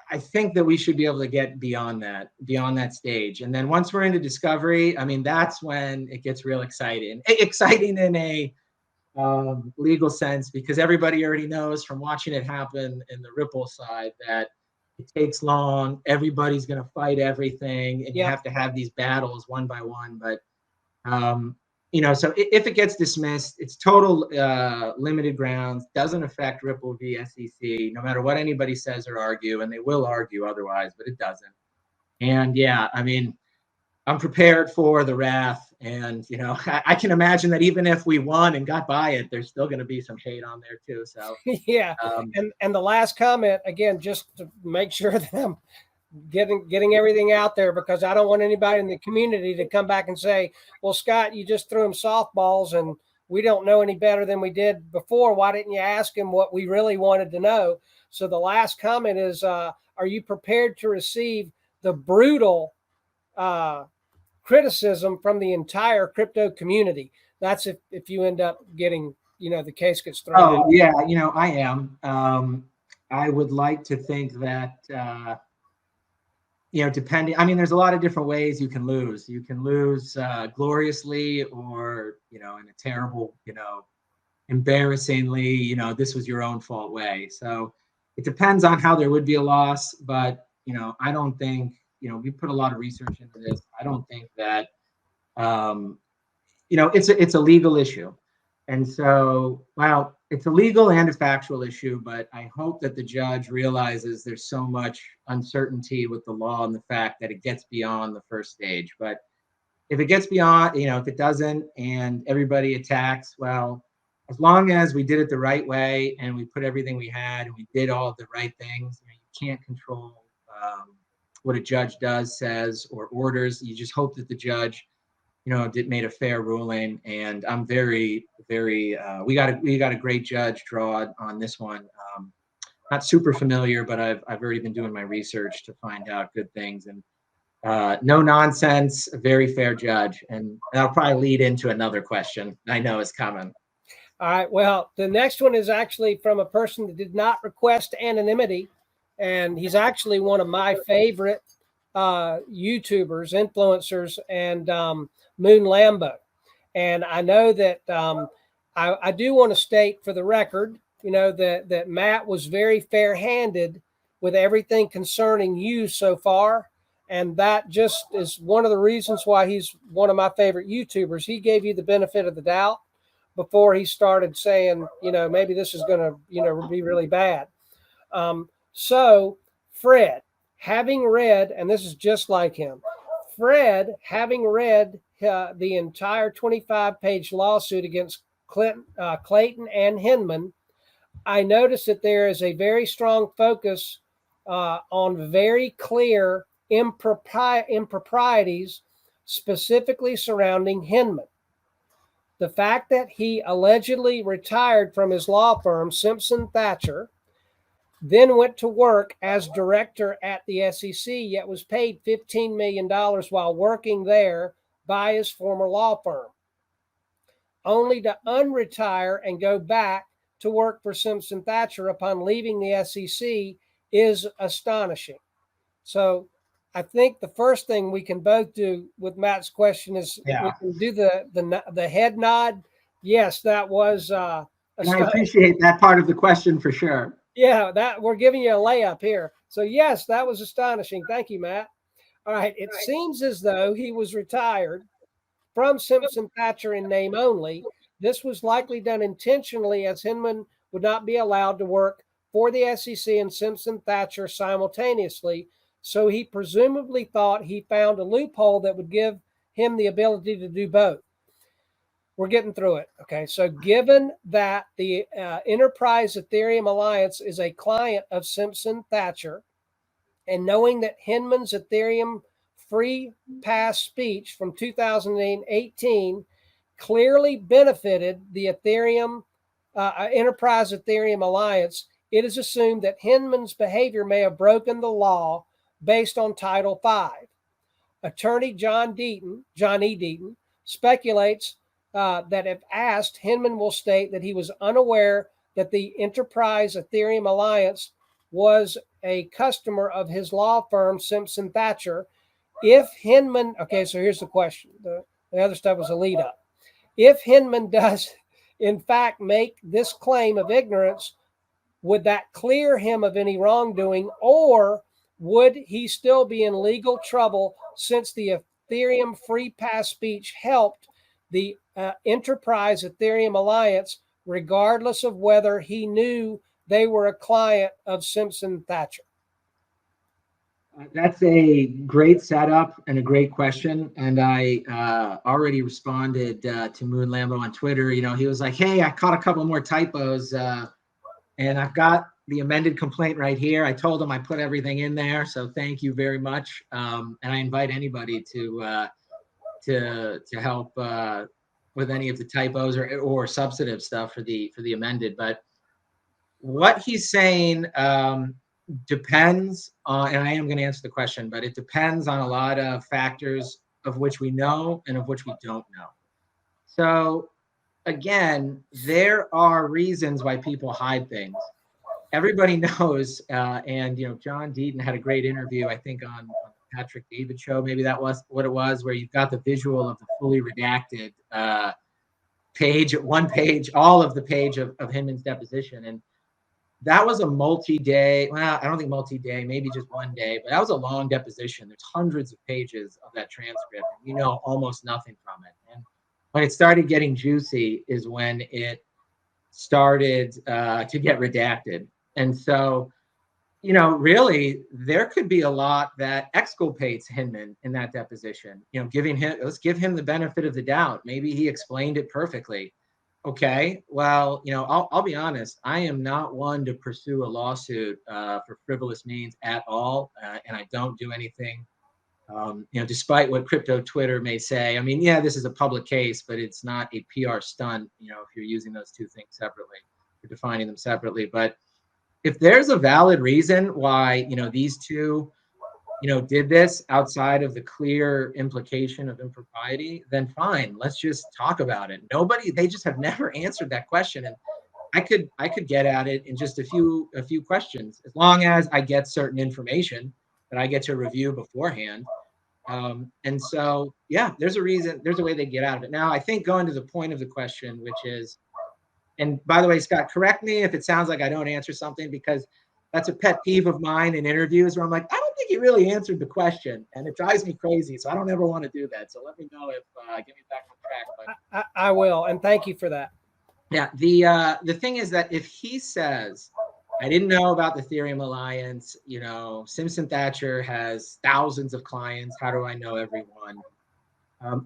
I think that we should be able to get beyond that stage. And then once we're into discovery, that's when it gets real exciting. Exciting in a legal sense, because everybody already knows from watching it happen in the Ripple side that it takes long. Everybody's going to fight everything, and you have to have these battles one by one. But so if it gets dismissed, it's total limited grounds, doesn't affect Ripple v. SEC, no matter what anybody says or argue, and they will argue otherwise, but it doesn't. And I'm prepared for the wrath, and I can imagine that even if we won and got by it, there's still going to be some hate on there too. So yeah, and the last comment again, just to make sure that I'm getting everything out there, because I don't want anybody in the community to come back and say, "Well, Scott, you just threw him softballs, and we don't know any better than we did before. Why didn't you ask him what we really wanted to know? So the last comment is, are you prepared to receive the brutal criticism from the entire crypto community? That's if you end up getting, the case gets thrown out. Yeah, I am. I would like to think that, depending, there's a lot of different ways you can lose. You can lose gloriously, or, in a terrible, embarrassingly, this was your own fault way. So it depends on how there would be a loss. But, I don't think, we put a lot of research into this. I don't think that, it's a legal issue. And so, well, it's a legal and a factual issue, but I hope that the judge realizes there's so much uncertainty with the law and the fact that it gets beyond the first stage. But if it gets beyond, if it doesn't and everybody attacks, well, as long as we did it the right way and we put everything we had and we did all of the right things, you can't control what a judge does, says, or orders. You just hope that the judge made a fair ruling. And I'm very, very, we got a great judge draw on this one. Not super familiar, but I've already been doing my research to find out good things, and no nonsense, a very fair judge. And that'll probably lead into another question I know is coming. All right. Well, the next one is actually from a person that did not request anonymity. And he's actually one of my favorite YouTubers, influencers, and Moon Lambo. And I know that I do want to state for the record, that Matt was very fair-handed with everything concerning you so far. And that just is one of the reasons why he's one of my favorite YouTubers. He gave you the benefit of the doubt before he started saying, maybe this is going to, be really bad. So Fred, having read, and this is just like him, Fred, having read the entire 25-page lawsuit against Clayton and Hinman, I noticed that there is a very strong focus on very clear improprieties, specifically surrounding Hinman. The fact that he allegedly retired from his law firm, Simpson Thacher, then went to work as director at the SEC, yet was paid $15 million while working there by his former law firm, only to unretire and go back to work for Simpson Thacher upon leaving the SEC is astonishing. So I think the first thing we can both do with Matt's question is we can do the head nod. Yes, that was and I appreciate that part of the question for sure. Yeah, that we're giving you a layup here. So yes, that was astonishing. Thank you, Matt. All right. It seems as though he was retired from Simpson Thacher in name only. This was likely done intentionally, as Hinman would not be allowed to work for the SEC and Simpson Thacher simultaneously. So he presumably thought he found a loophole that would give him the ability to do both. We're getting through it. Okay. So given that the Enterprise Ethereum Alliance is a client of Simpson Thacher, and knowing that Hinman's Ethereum free pass speech from 2018 clearly benefited the Enterprise Ethereum Alliance, it is assumed that Hinman's behavior may have broken the law based on Title V. Attorney John E. Deaton speculates that if asked, Hinman will state that he was unaware that the Enterprise Ethereum Alliance was a customer of his law firm, Simpson Thacher. If Hinman, okay, so here's the question. The other stuff was a lead up. If Hinman does, in fact, make this claim of ignorance, would that clear him of any wrongdoing, or would he still be in legal trouble since the Ethereum free pass speech helped the Enterprise Ethereum Alliance, regardless of whether he knew they were a client of Simpson Thacher? That's a great setup and a great question. And I already responded to Moon Lambo on Twitter. He was like, hey, I caught a couple more typos and I've got the amended complaint right here. I told him I put everything in there. So thank you very much. And I invite anybody to help with any of the typos or substantive stuff for the amended, but what he's saying depends on, and I am going to answer the question, but it depends on a lot of factors of which we know and of which we don't know. So again, there are reasons why people hide things. Everybody knows, and John Deaton had a great interview, I think, on Patrick David show. Maybe that was what it was, where you've got the visual of the fully redacted page, one page, all of the page of Hinman's deposition. And that was a multi-day, well, I don't think multi-day, maybe just one day, but that was a long deposition. There's hundreds of pages of that transcript, and almost nothing from it. And when it started getting juicy is when it started to get redacted. And so, really, there could be a lot that exculpates Hinman in that deposition. Let's give him the benefit of the doubt. Maybe he explained it perfectly. Okay, well, I'll be honest. I am not one to pursue a lawsuit for frivolous means at all, and I don't do anything. Despite what crypto Twitter may say. I mean, yeah, this is a public case, but it's not a PR stunt. If you're using those two things separately, you're defining them separately. But if there's a valid reason why these two did this outside of the clear implication of impropriety, then fine, let's just talk about it. They just have never answered that question. And I could get at it in just a few questions, as long as I get certain information that I get to review beforehand. And so, yeah, there's a way they get out of it. Now, I think going to the point of the question, which is, and by the way, Scott, correct me if it sounds like I don't answer something, because that's a pet peeve of mine in interviews where I'm like, I don't think you really answered the question, and it drives me crazy. So I don't ever want to do that. So let me know if get me back on track. But I will, and thank you for that. Yeah, the thing is that if he says, I didn't know about the Ethereum Alliance, Simpson Thatcher has thousands of clients, how do I know everyone?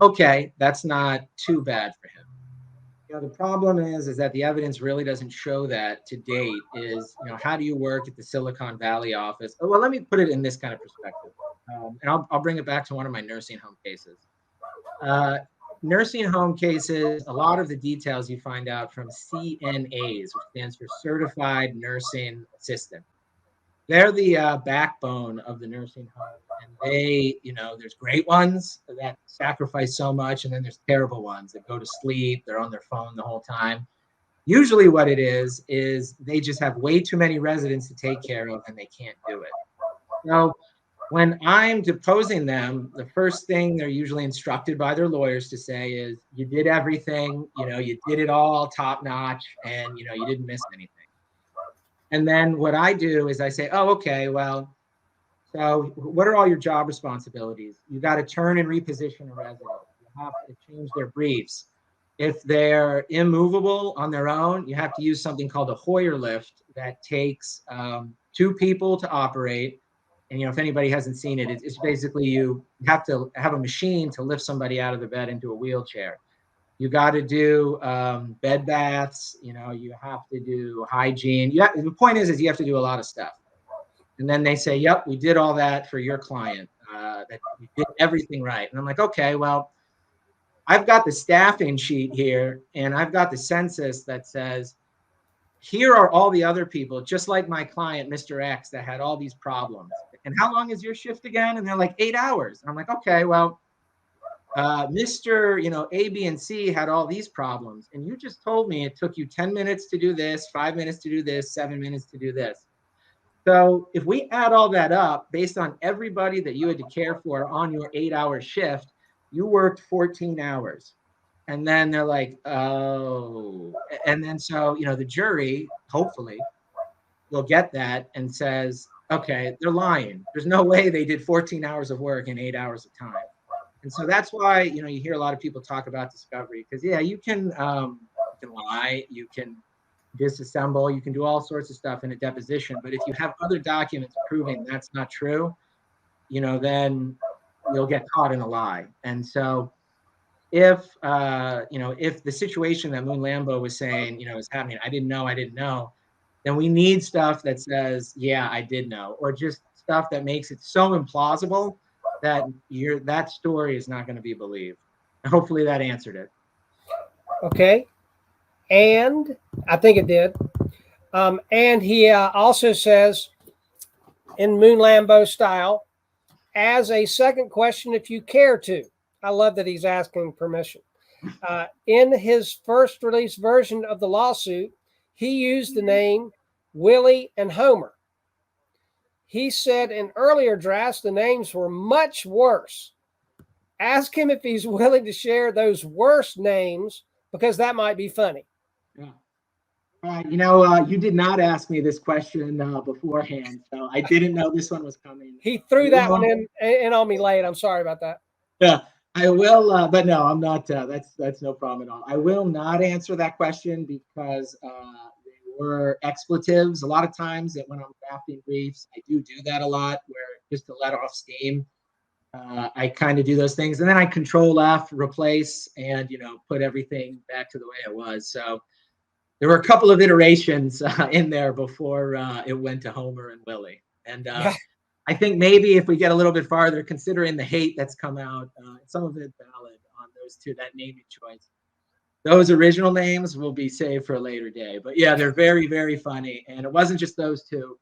Okay, that's not too bad for him. The problem is that the evidence really doesn't show that to date. Is how do you work at the Silicon Valley office? Well, let me put it in this kind of perspective, and I'll bring it back to one of my nursing home cases. Nursing home cases, a lot of the details you find out from CNAs, which stands for Certified Nursing Assistant. They're the backbone of the nursing home, and they, there's great ones that sacrifice so much, and then there's terrible ones that go to sleep, they're on their phone the whole time. Usually what it is they just have way too many residents to take care of, and they can't do it. So when I'm deposing them, the first thing they're usually instructed by their lawyers to say is, you did everything, you did it all top notch, and, you didn't miss anything. And then what I do is I say, oh, okay, well, so what are all your job responsibilities? You got to turn and reposition a resident. You have to change their briefs. If they're immovable on their own, you have to use something called a Hoyer lift that takes 2 people to operate. And, if anybody hasn't seen it, it's basically you have to have a machine to lift somebody out of the bed into a wheelchair. You got to do bed baths, you have to do hygiene. The point is you have to do a lot of stuff. And then they say, yep, we did all that for your client, that we did everything right. And I'm like, okay, well, I've got the staffing sheet here, and I've got the census that says, here are all the other people, just like my client, Mr. X, that had all these problems. And how long is your shift again? And they're like 8 hours. And I'm like, okay, well, Mr. A, B, and C had all these problems. And you just told me it took you 10 minutes to do this, 5 minutes to do this, 7 minutes to do this. So if we add all that up, based on everybody that you had to care for on your 8-hour shift, you worked 14 hours. And then they're like, oh. And then so, the jury, hopefully, will get that and says, okay, they're lying. There's no way they did 14 hours of work in 8 hours of time. And so that's why, you hear a lot of people talk about discovery, because, yeah, you can lie, you can disassemble, you can do all sorts of stuff in a deposition. But if you have other documents proving that's not true, then you'll get caught in a lie. And so if the situation that Moon Lambo was saying, is happening, I didn't know, then we need stuff that says, yeah, I did know, or just stuff that makes it so implausible that that story is not going to be believed. Hopefully that answered it. Okay. And I think it did. And he also says, in Moon Lambo style, as a second question, if you care to. I love that he's asking permission. In his first release version of the lawsuit, he used the name Willie and Homer. He said in earlier drafts the names were much worse. Ask him if he's willing to share those worse names because that might be funny. Yeah. You did not ask me this question beforehand, so I didn't know this one was coming. He threw that one in on me late. I'm sorry about that. Yeah, I will, but no, I'm not. That's no problem at all. I will not answer that question because they were expletives. A lot of times that when I'm drafting briefs, I do that a lot, where just to let off steam, I kind of do those things, and then I Control F, replace, and put everything back to the way it was. So there were a couple of iterations in there before it went to Homer and Willie, and. I think maybe if we get a little bit farther, considering the hate that's come out, some of it valid on those two, that naming choice. Those original names will be saved for a later day. But yeah, they're very, very funny. And it wasn't just those two.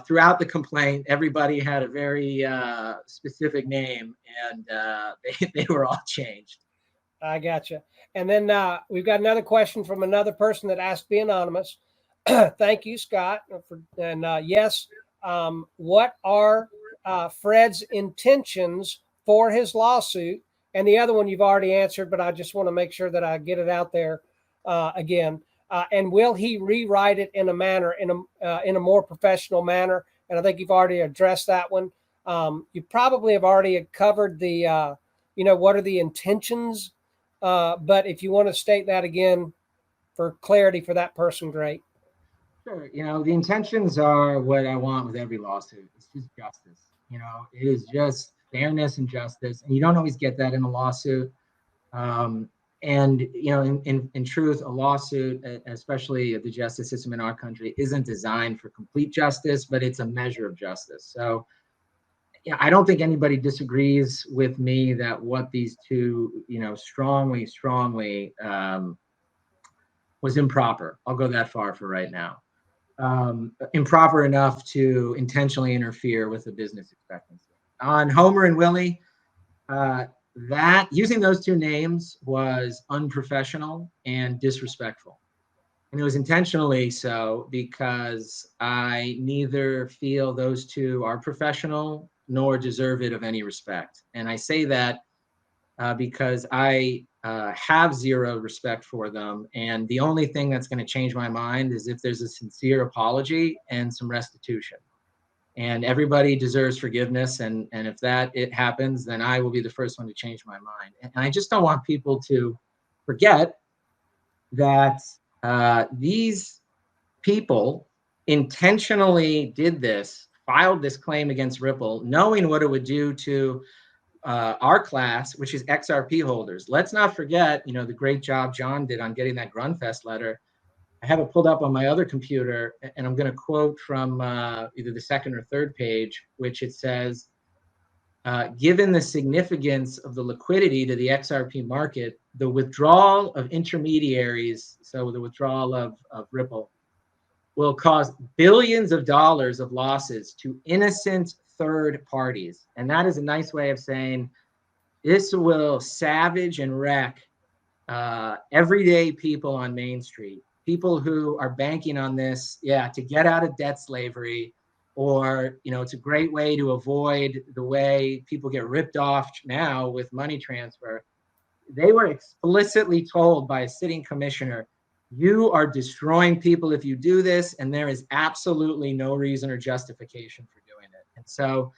Throughout the complaint, everybody had a very specific name, and they were all changed. I gotcha. And then we've got another question from another person that asked to be anonymous. Thank you, Scott. Yes. What are Fred's intentions for his lawsuit? And the other one you've already answered, but I just want to make sure that I get it out there again. And will he rewrite it in a more professional manner? And I think you've already addressed that one. You probably have already covered the, what are the intentions? But if you want to state that again for clarity for that person, great. Sure. The intentions are what I want with every lawsuit. It's just justice. It is just fairness and justice. And you don't always get that in a lawsuit. And, in truth, a lawsuit, especially the justice system in our country, isn't designed for complete justice, but it's a measure of justice. So, I don't think anybody disagrees with me that what these two, strongly was improper. I'll go that far for right now. Improper enough to intentionally interfere with the business expectancy. On Homer and Willie, that using those two names was unprofessional and disrespectful. And it was intentionally so because I neither feel those two are professional nor deserve it of any respect. And I say that because I have zero respect for them. And the only thing that's going to change my mind is if there's a sincere apology and some restitution. And everybody deserves forgiveness. And if it happens, then I will be the first one to change my mind. And I just don't want people to forget that these people intentionally did this, filed this claim against Ripple, knowing what it would do to our class, which is XRP holders. Let's not forget, the great job John did on getting that Grunfest letter. I have it pulled up on my other computer, and I'm going to quote from either the second or third page, which it says, given the significance of the liquidity to the XRP market, the withdrawal of intermediaries, so the withdrawal of Ripple, will cause billions of dollars of losses to innocent third parties. And that is a nice way of saying this will savage and wreck everyday people on Main Street, people who are banking on this, to get out of debt slavery, or, it's a great way to avoid the way people get ripped off now with money transfer. They were explicitly told by a sitting commissioner, you are destroying people if you do this, and there is absolutely no reason or justification for doing it. And so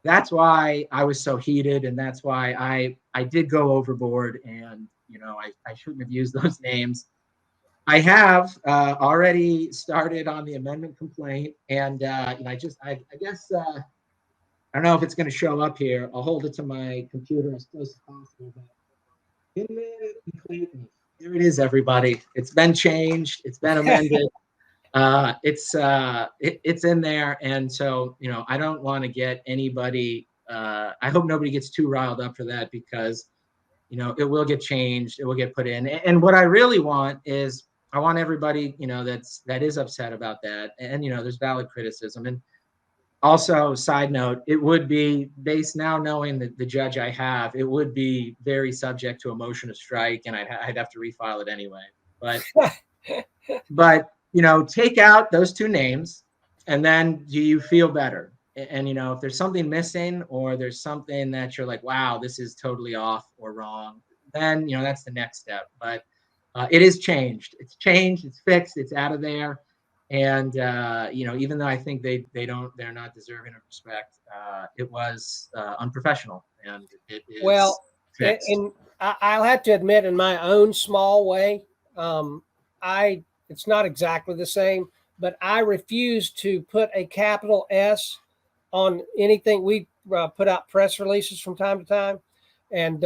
that's why I was so heated, and that's why I did go overboard, and I shouldn't have used those names. I have already started on the amendment complaint, and I guess I don't know if it's going to show up here. I'll hold it to my computer as close as possible. But here it is, everybody. It's been changed. It's been amended. It's in there, and so I don't want to get anybody. I hope nobody gets too riled up for that because it will get changed. It will get put in. And what I really want is I want everybody, that is upset about that. And, there's valid criticism. And also, side note, it would be based now knowing that the judge I have, it would be very subject to a motion to strike, and I'd have to refile it anyway. But take out those two names, and then do you feel better? And if there's something missing or there's something that you're like, wow, this is totally off or wrong, then that's the next step. But it is changed. It's changed. It's fixed. It's out of there. And even though I think they're not deserving of respect, it was unprofessional, and it is fixed. And I'll have to admit, in my own small way, it's not exactly the same, but I refuse to put a capital S on anything. We put out press releases from time to time, and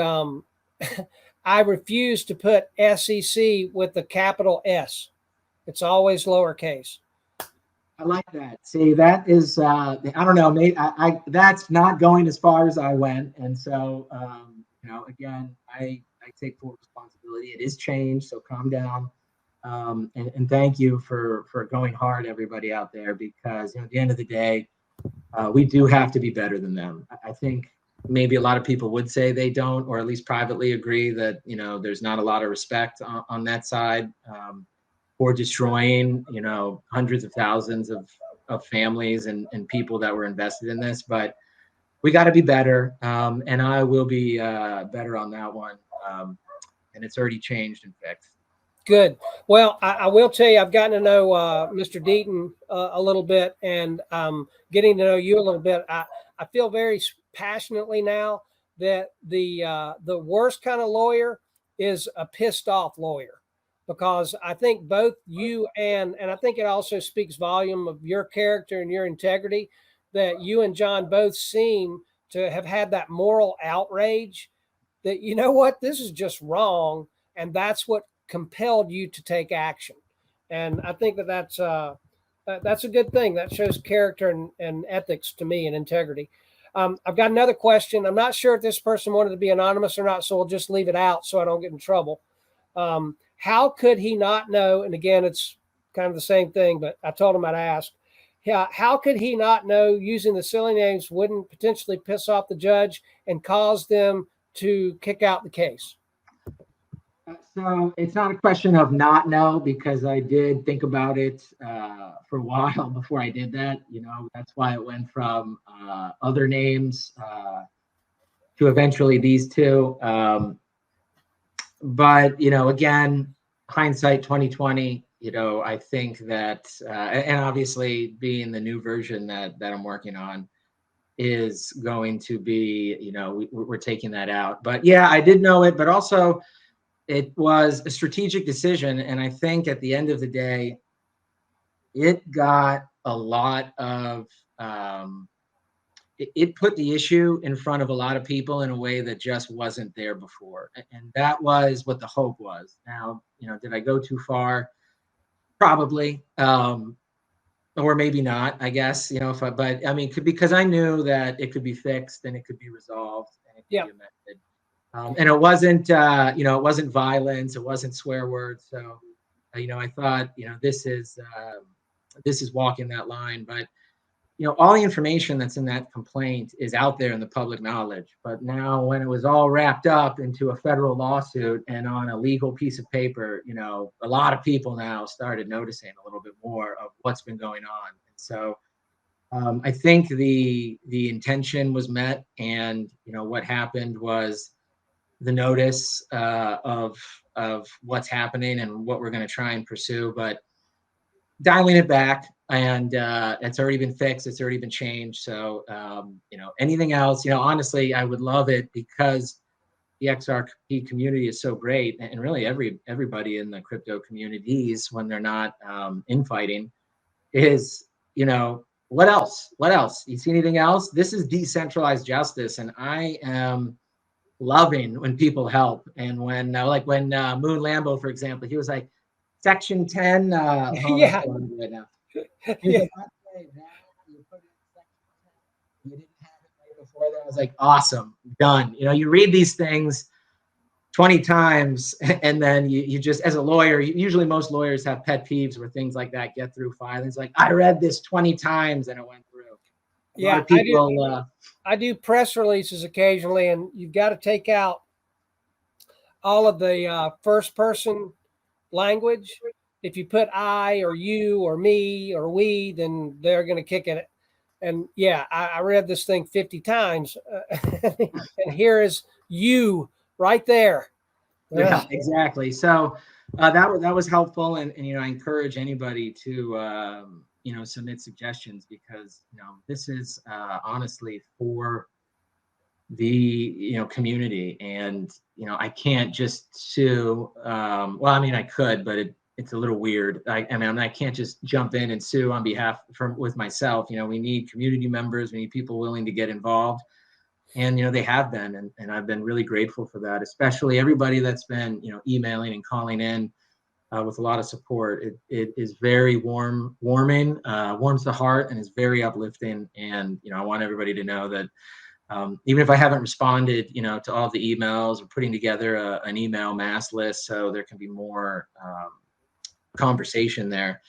I refuse to put SEC with the capital S. It's always lowercase. I like that. See, that is, I don't know, maybe that's not going as far as I went. And so, again, I take full responsibility. It is changed, so calm down. And thank you for going hard, everybody out there, because at the end of the day, we do have to be better than them. I think maybe a lot of people would say they don't, or at least privately agree that, there's not a lot of respect on that side. For destroying, hundreds of thousands of families and people that were invested in this. But we got to be better, and I will be better on that one. And it's already changed and fixed. Good. Well, I will tell you, I've gotten to know Mr. Deaton a little bit, and getting to know you a little bit. I feel very passionately now that the worst kind of lawyer is a pissed off lawyer. Because I think both you and I think it also speaks volume of your character and your integrity, that you and John both seem to have had that moral outrage that, what, this is just wrong. And that's what compelled you to take action. And I think that's a good thing. That shows character and ethics to me, and integrity. I've got another question. I'm not sure if this person wanted to be anonymous or not, so we'll just leave it out so I don't get in trouble. How could he not know? And again, it's kind of the same thing, but I told him I'd ask. How could he not know using the silly names wouldn't potentially piss off the judge and cause them to kick out the case? So it's not a question of not know, because I did think about it for a while before I did that. That's why it went from other names to eventually these two. But, again, hindsight 2020, I think that, and obviously being the new version that I'm working on is going to be, we're taking that out. But yeah, I did know it, but also it was a strategic decision. And I think at the end of the day, it got a lot of, it put the issue in front of a lot of people in a way that just wasn't there before. And that was what the hope was. Now, did I go too far? Probably. Or maybe not, I guess, but I mean, because I knew that it could be fixed and it could be resolved and it could be amended. And it wasn't, it wasn't violence. It wasn't swear words. So, I thought, this is walking that line, but all the information that's in that complaint is out there in the public knowledge. But now when it was all wrapped up into a federal lawsuit and on a legal piece of paper, a lot of people now started noticing a little bit more of what's been going on. And so I think the intention was met, and, what happened was the notice of what's happening and what we're going to try and pursue, but dialing it back. And it's already been fixed. It's already been changed. So, anything else, honestly, I would love it, because the XRP community is so great. And really everybody in the crypto communities, when they're not infighting, is, what else? What else? You see anything else? This is decentralized justice. And I am loving when people help. And when, when Moon Lambo, for example, he was like, Section 10. Yeah. Right now. Yeah. You didn't have it right before that. I was like, awesome, done. You read these things, 20 times, and then you just, as a lawyer, usually most lawyers have pet peeves where things like that get through filings. Like, I read this 20 times and it went through. A lot of people, I do press releases occasionally, and you've got to take out all of the first person language. If you put I or you or me or we, then they're going to kick it. And yeah, I read this thing 50 times, and here is you right there. Yeah, exactly. So that was helpful, and I encourage anybody to submit suggestions, because this is honestly for the community, and I can't just sue. Well, I mean, I could, but it's a little weird. I mean, I can't just jump in and sue on behalf with myself. We need community members. We need people willing to get involved. And, they have been, and I've been really grateful for that, especially everybody that's been, emailing and calling in with a lot of support. It is very warming, warms the heart, and is very uplifting. And, I want everybody to know that even if I haven't responded, to all the emails, we're putting together an email mass list so there can be more conversation there.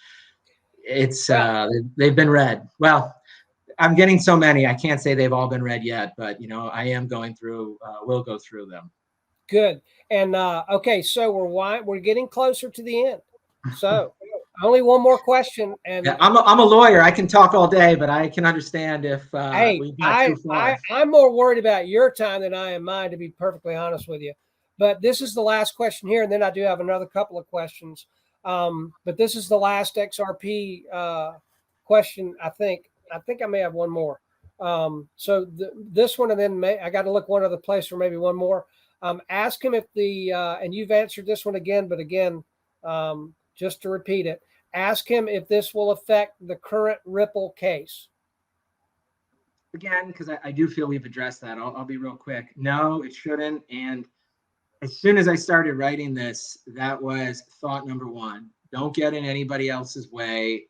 It's they've been read. Well, I'm getting so many, I can't say they've all been read yet, but I am going through. We'll go through them. Good. And okay, so we're getting closer to the end. So only one more question. And yeah, I'm a lawyer. I can talk all day, but I can understand if we got too far. I'm more worried about your time than I am mine, to be perfectly honest with you. But this is the last question here, and then I do have another couple of questions. But this is the last XRP question. I think I may have one more. So this one, and then I got to look one other place for maybe one more. Ask him if and you've answered this one again, but again, just to repeat it, ask him if this will affect the current Ripple case. Again, because I do feel we've addressed that. I'll be real quick. No, it shouldn't. And as soon as I started writing this, that was thought number one. Don't get in anybody else's way.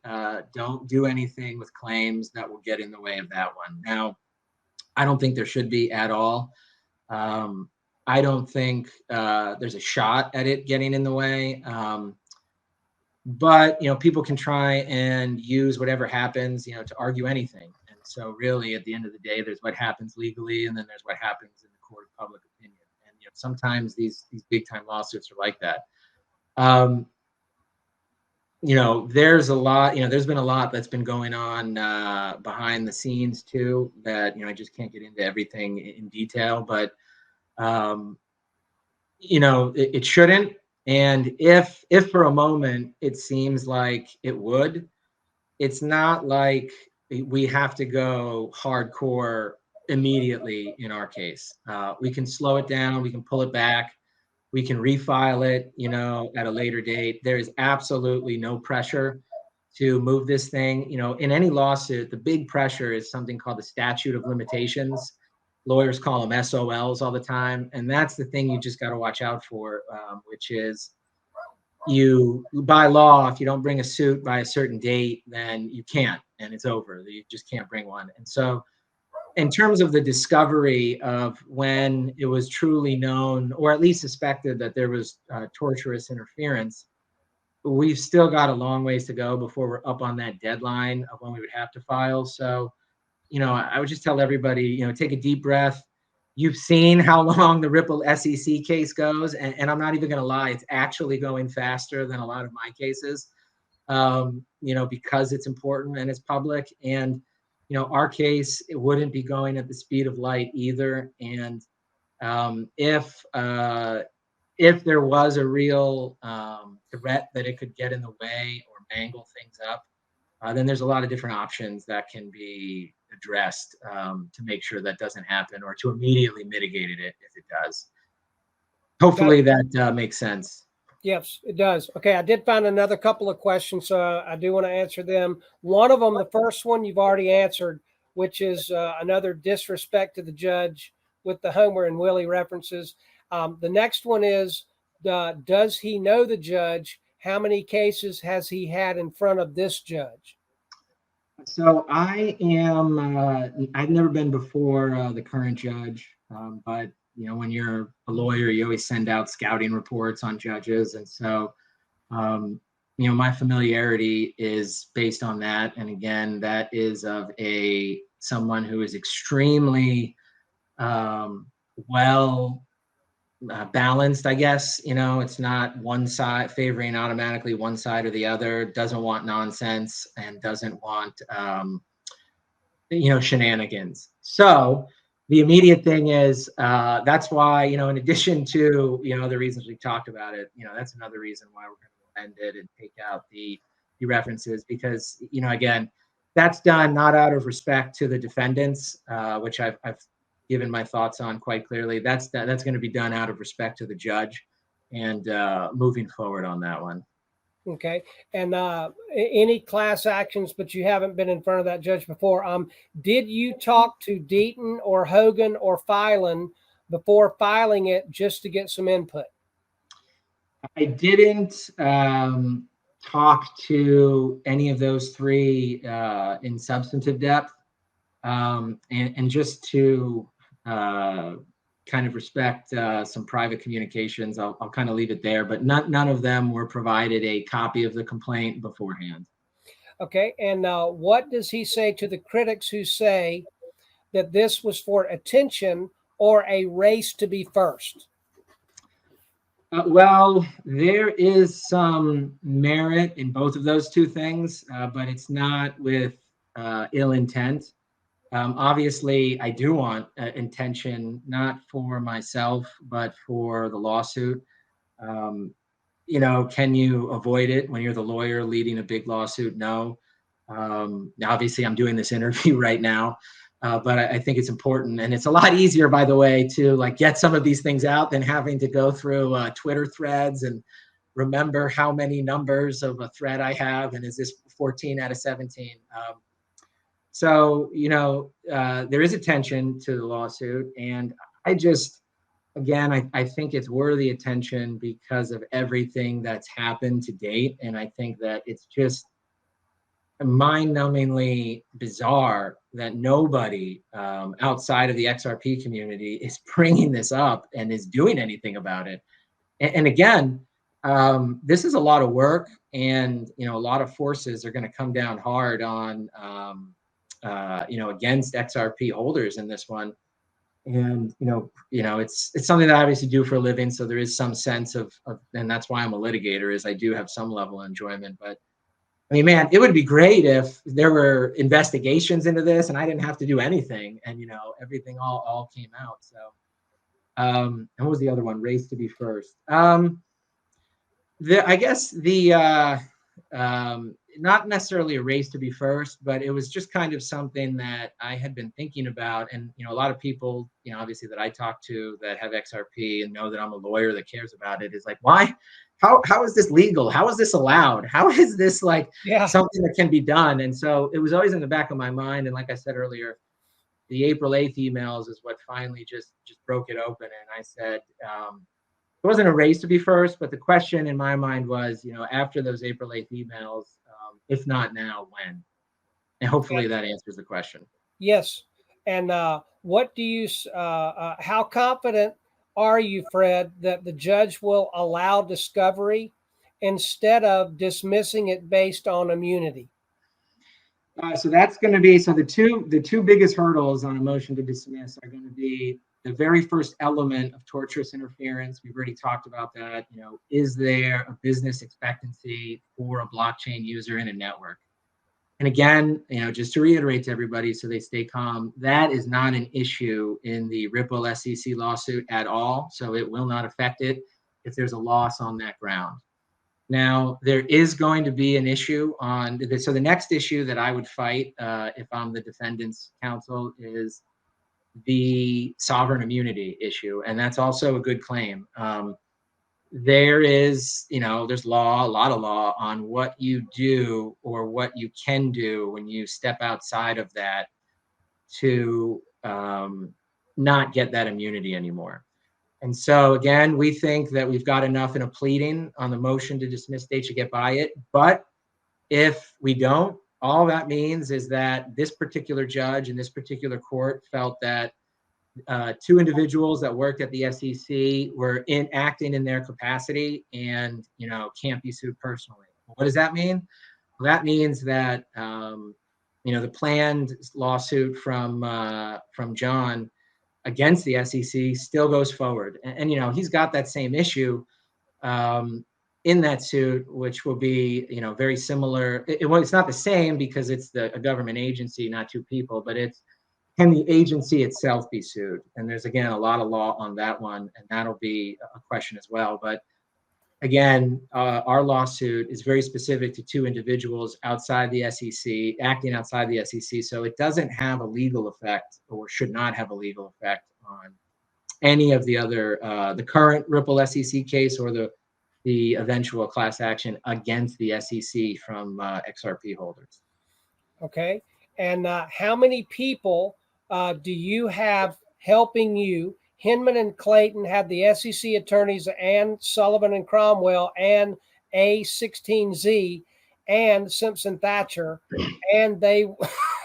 Don't do anything with claims that will get in the way of that one. Now, I don't think there should be at all. I don't think there's a shot at it getting in the way. But people can try and use whatever happens, to argue anything. And so really, at the end of the day, there's what happens legally, and then there's what happens in the court of public opinion. And sometimes these big time lawsuits are like that. There's a lot, there's been a lot that's been going on behind the scenes too, that, I just can't get into everything in detail, but, it shouldn't. And if for a moment it seems like it would, it's not like we have to go hardcore immediately in our case. We can slow it down, we can pull it back. We can refile it, at a later date. There is absolutely no pressure to move this thing. In any lawsuit, the big pressure is something called the Statute of Limitations. Lawyers call them SOLs all the time. And that's the thing you just got to watch out for, which is by law, if you don't bring a suit by a certain date, then you can't, and it's over. You just can't bring one. And so in terms of the discovery of when it was truly known, or at least suspected, that there was torturous interference, we've still got a long ways to go before we're up on that deadline of when we would have to file. So, I would just tell everybody, take a deep breath. You've seen how long the Ripple SEC case goes, and I'm not even going to lie, it's actually going faster than a lot of my cases, because it's important and it's public. And our case, it wouldn't be going at the speed of light either. And if there was a real threat that it could get in the way or mangle things up, then there's a lot of different options that can be addressed to make sure that doesn't happen, or to immediately mitigate it if it does. Hopefully that makes sense. Yes, it does. Okay, I did find another couple of questions, so I do want to answer them. One of them, the first one, you've already answered, which is another disrespect to the judge with the Homer and Willie references. The next one is, does he know the judge? How many cases has he had in front of this judge? So I am, I've never been before the current judge, but when you're a lawyer, you always send out scouting reports on judges. And so, my familiarity is based on that. And again, that is of someone who is extremely well balanced, I guess. It's not one side favoring automatically one side or the other, doesn't want nonsense and doesn't want, shenanigans. So the immediate thing is, that's why, in addition to, the reasons we talked about it, that's another reason why we're going to end it and take out the references, because, again, that's done not out of respect to the defendants, which I've given my thoughts on quite clearly. That's going to be done out of respect to the judge and moving forward on that one. Okay. And any class actions, but you haven't been in front of that judge before. Did you talk to Deaton or Hogan or Filan before filing it just to get some input? I didn't talk to any of those three in substantive depth. And just to kind of respect some private communications, I'll kind of leave it there, but none of them were provided a copy of the complaint beforehand. Okay. And what does he say to the critics who say that this was for attention or a race to be first? Well, there is some merit in both of those two things, but it's not with ill intent. Obviously, I do want intention, not for myself, but for the lawsuit. Can you avoid it when you're the lawyer leading a big lawsuit? No. Obviously, I'm doing this interview right now, but I think it's important. And it's a lot easier, by the way, to get some of these things out than having to go through Twitter threads and remember how many numbers of a thread I have. And is this 14 out of 17? So, there is attention to the lawsuit, and I think it's worthy attention because of everything that's happened to date. And I think that it's just mind-numbingly bizarre that nobody outside of the XRP community is bringing this up and is doing anything about it. And again, this is a lot of work, and a lot of forces are going to come down hard on against XRP holders in this one. And it's something that I obviously do for a living, so there is some sense of and that's why I'm a litigator, is I do have some level of enjoyment. But I mean, man, it would be great if there were investigations into this and I didn't have to do anything, and everything all came out. So and what was the other one? Race to be first. I guess not necessarily a race to be first, but it was just kind of something that I had been thinking about. And, a lot of people, obviously that I talk to that have XRP and know that I'm a lawyer that cares about it is like, why? How is this legal? How is this allowed? How is this something that can be done? And so it was always in the back of my mind. And like I said earlier, the April 8th emails is what finally just broke it open. And I said, it wasn't a race to be first, but the question in my mind was, after those April 8th emails, if not now, when? And hopefully that answers the question. Yes. And what do you, how confident are you, Fred, that the judge will allow discovery instead of dismissing it based on immunity? So that's going to be, the two biggest hurdles on a motion to dismiss are going to be the very first element of tortious interference. We've already talked about that. Is there a business expectancy for a blockchain user in a network? And again, just to reiterate to everybody so they stay calm, that is not an issue in the Ripple SEC lawsuit at all. So it will not affect it if there's a loss on that ground. Now, there is going to be an issue so the next issue that I would fight if I'm the defendant's counsel is the sovereign immunity issue. And that's also a good claim. There is, there's a lot of law on what you do or what you can do when you step outside of that to not get that immunity anymore. And so again, we think that we've got enough in a pleading on the motion to dismiss stage to get by it. But if we don't, all that means is that this particular judge in this particular court felt that two individuals that worked at the SEC were acting in their capacity and, can't be sued personally. What does that mean? Well, that means that, the planned lawsuit from John against the SEC still goes forward. And he's got that same issue in that suit, which will be, very similar. It's not the same because it's a government agency, not two people, but can the agency itself be sued? And there's, again, a lot of law on that one, and that'll be a question as well. But again, our lawsuit is very specific to two individuals outside the SEC, acting outside the SEC. So it doesn't have a legal effect, or should not have a legal effect on any of the other, the current Ripple SEC case or the eventual class action against the SEC from XRP holders. Okay. And how many people do you have helping you? Hinman and Clayton had the SEC attorneys and Sullivan and Cromwell and A16Z and Simpson Thatcher, and they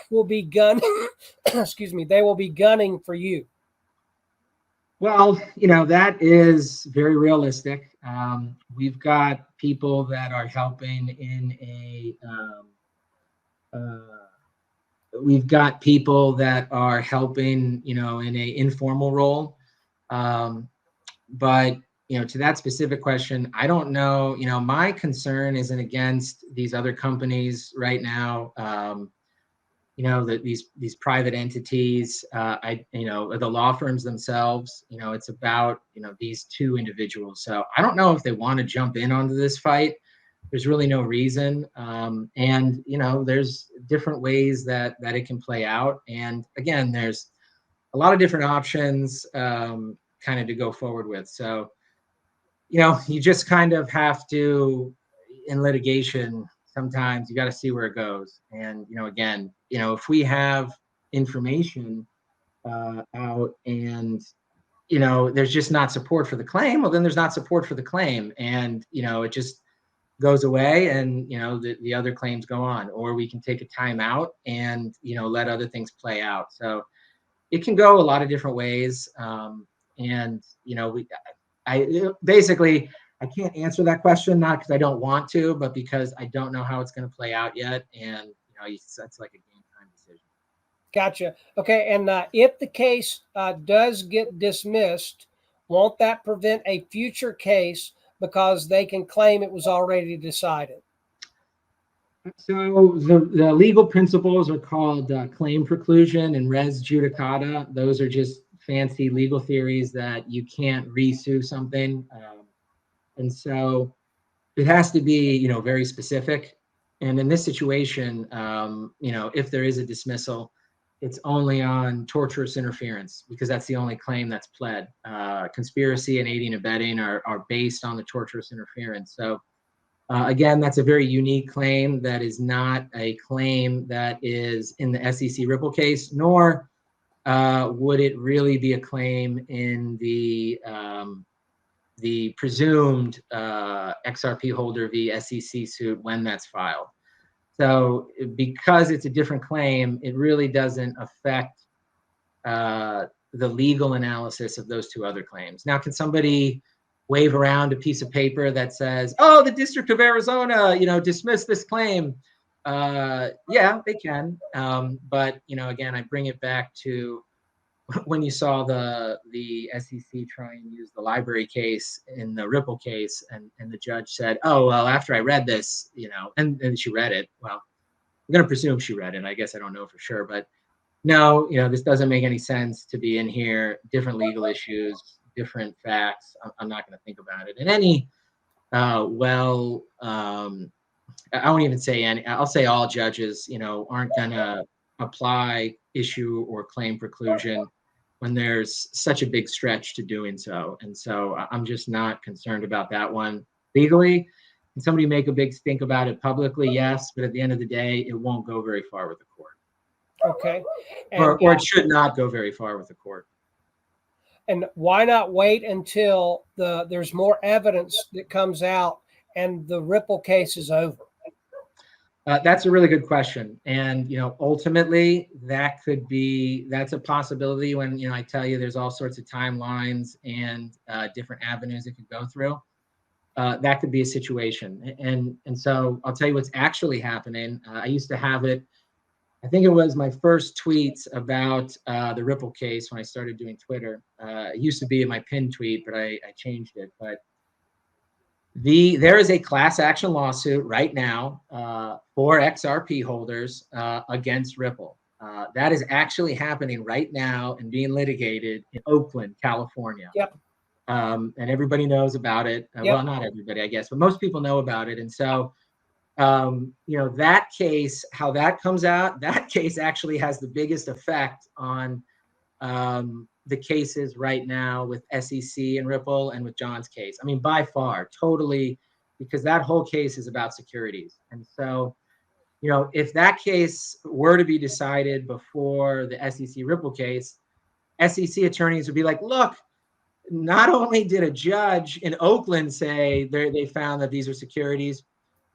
will be gunning. Excuse me. They will be gunning for you. Well, that is very realistic. We've got people that are helping we've got people that are helping, in a informal role. But, to that specific question, I don't know. My concern isn't against these other companies right now. That these private entities, the law firms themselves, it's about, these two individuals. So I don't know if they want to jump in onto this fight. There's really no reason. And, there's different ways that it can play out. And again, there's a lot of different options kind of to go forward with. So, you just kind of have to, in litigation, sometimes you got to see where it goes. And, again, if we have information out and, there's just not support for the claim, well, then there's not support for the claim. And, it just goes away and, the other claims go on, or we can take a time out and, let other things play out. So it can go a lot of different ways. And, basically, I can't answer that question, not because I don't want to, but because I don't know how it's going to play out yet. And, that's like a game time decision. Gotcha. Okay. And if the case does get dismissed, won't that prevent a future case because they can claim it was already decided? So the legal principles are called claim preclusion and res judicata. Those are just fancy legal theories that you can't re-sue something. And so it has to be, very specific. And in this situation, if there is a dismissal, it's only on torturous interference because that's the only claim that's pled. Conspiracy and aiding and abetting are based on the torturous interference. So again, that's a very unique claim. That is not a claim that is in the SEC Ripple case, nor would it really be a claim in the presumed XRP holder v. SEC suit when that's filed. So because it's a different claim, it really doesn't affect the legal analysis of those two other claims. Now, can somebody wave around a piece of paper that says, oh, the District of Arizona, dismissed this claim? Yeah, they can. But, again, I bring it back to when you saw the SEC try and use the library case in the Ripple case, and the judge said, oh, well, after I read this, and she read it. Well, I'm going to presume she read it. I guess I don't know for sure, but no, this doesn't make any sense to be in here. Different legal issues, different facts. I'm not going to think about it. And any, I won't even say any, I'll say all judges, aren't going to apply issue or claim preclusion when there's such a big stretch to doing so. And so I'm just not concerned about that one legally. Can somebody make a big stink about it publicly? Yes, but at the end of the day, it won't go very far with the court. Okay. And, or it should not go very far with the court. And why not wait until there's more evidence that comes out and the Ripple case is over? That's a really good question. And, ultimately that's a possibility when, I tell you there's all sorts of timelines and different avenues it could go through. That could be a situation. And so I'll tell you what's actually happening. I used to have it. I think it was my first tweets about the Ripple case when I started doing Twitter. It used to be in my pinned tweet, but I changed it. But there is a class action lawsuit right now for XRP holders against Ripple. That is actually happening right now and being litigated in Oakland, California. Yep. And everybody knows about it. Yep. Well, not everybody, I guess, but most people know about it. And so, that case, how that comes out, that case actually has the biggest effect on the cases right now with SEC and Ripple and with John's case. I mean, by far, totally, because that whole case is about securities. And so, if that case were to be decided before the SEC Ripple case, SEC attorneys would be like, look, not only did a judge in Oakland say they found that these are securities,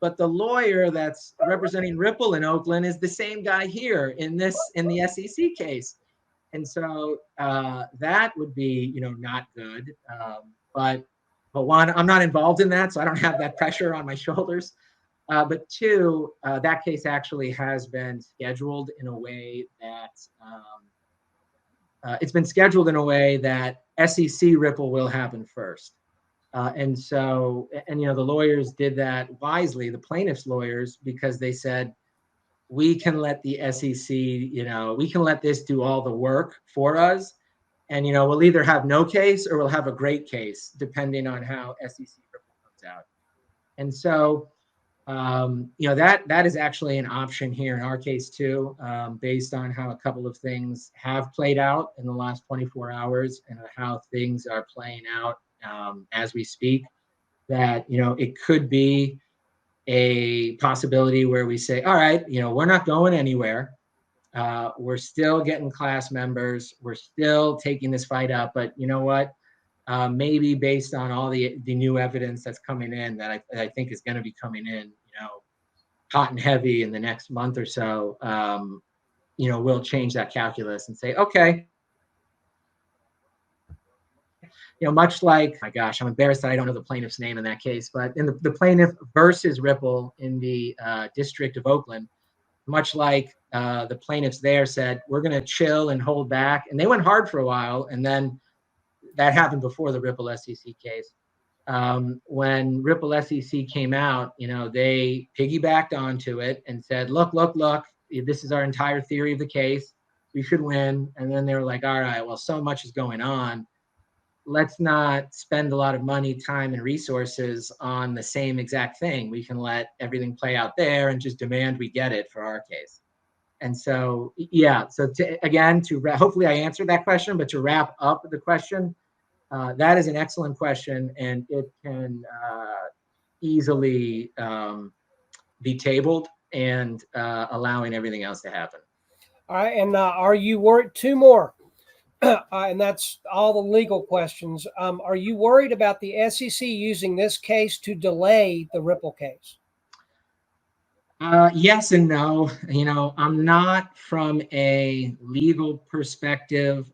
but the lawyer that's representing Ripple in Oakland is the same guy here in the SEC case. And so that would be, not good. But one, I'm not involved in that, so I don't have that pressure on my shoulders. But two, that case actually has been scheduled in a way that SEC Ripple will happen first. And the lawyers did that wisely, the plaintiffs' lawyers, because they said, we can let the SEC, we can let this do all the work for us. And, we'll either have no case or we'll have a great case, depending on how SEC Ripple comes out. And so, that is actually an option here in our case too, based on how a couple of things have played out in the last 24 hours and how things are playing out as we speak, that, it could be a possibility where we say, all right, we're not going anywhere. We're still getting class members. We're still taking this fight up. But you know what? Maybe based on all the new evidence that's coming in that I think is going to be coming in, hot and heavy in the next month or so, we'll change that calculus and say, okay, much like, my gosh, I'm embarrassed that I don't know the plaintiff's name in that case, but in the plaintiff versus Ripple in the District of Oakland, much like the plaintiffs there said, we're going to chill and hold back. And they went hard for a while. And then that happened before the Ripple SEC case. When Ripple SEC came out, they piggybacked onto it and said, look, this is our entire theory of the case. We should win. And then they were like, all right, well, so much is going on. Let's not spend a lot of money, time, and resources on the same exact thing. We can let everything play out there and just demand we get it for our case. And so, yeah. So hopefully I answered that question, but to wrap up the question, that is an excellent question, and it can easily be tabled and allowing everything else to happen. All right. And are you worried? Two more. And that's all the legal questions. Are you worried about the SEC using this case to delay the Ripple case? Yes and no. I'm not from a legal perspective.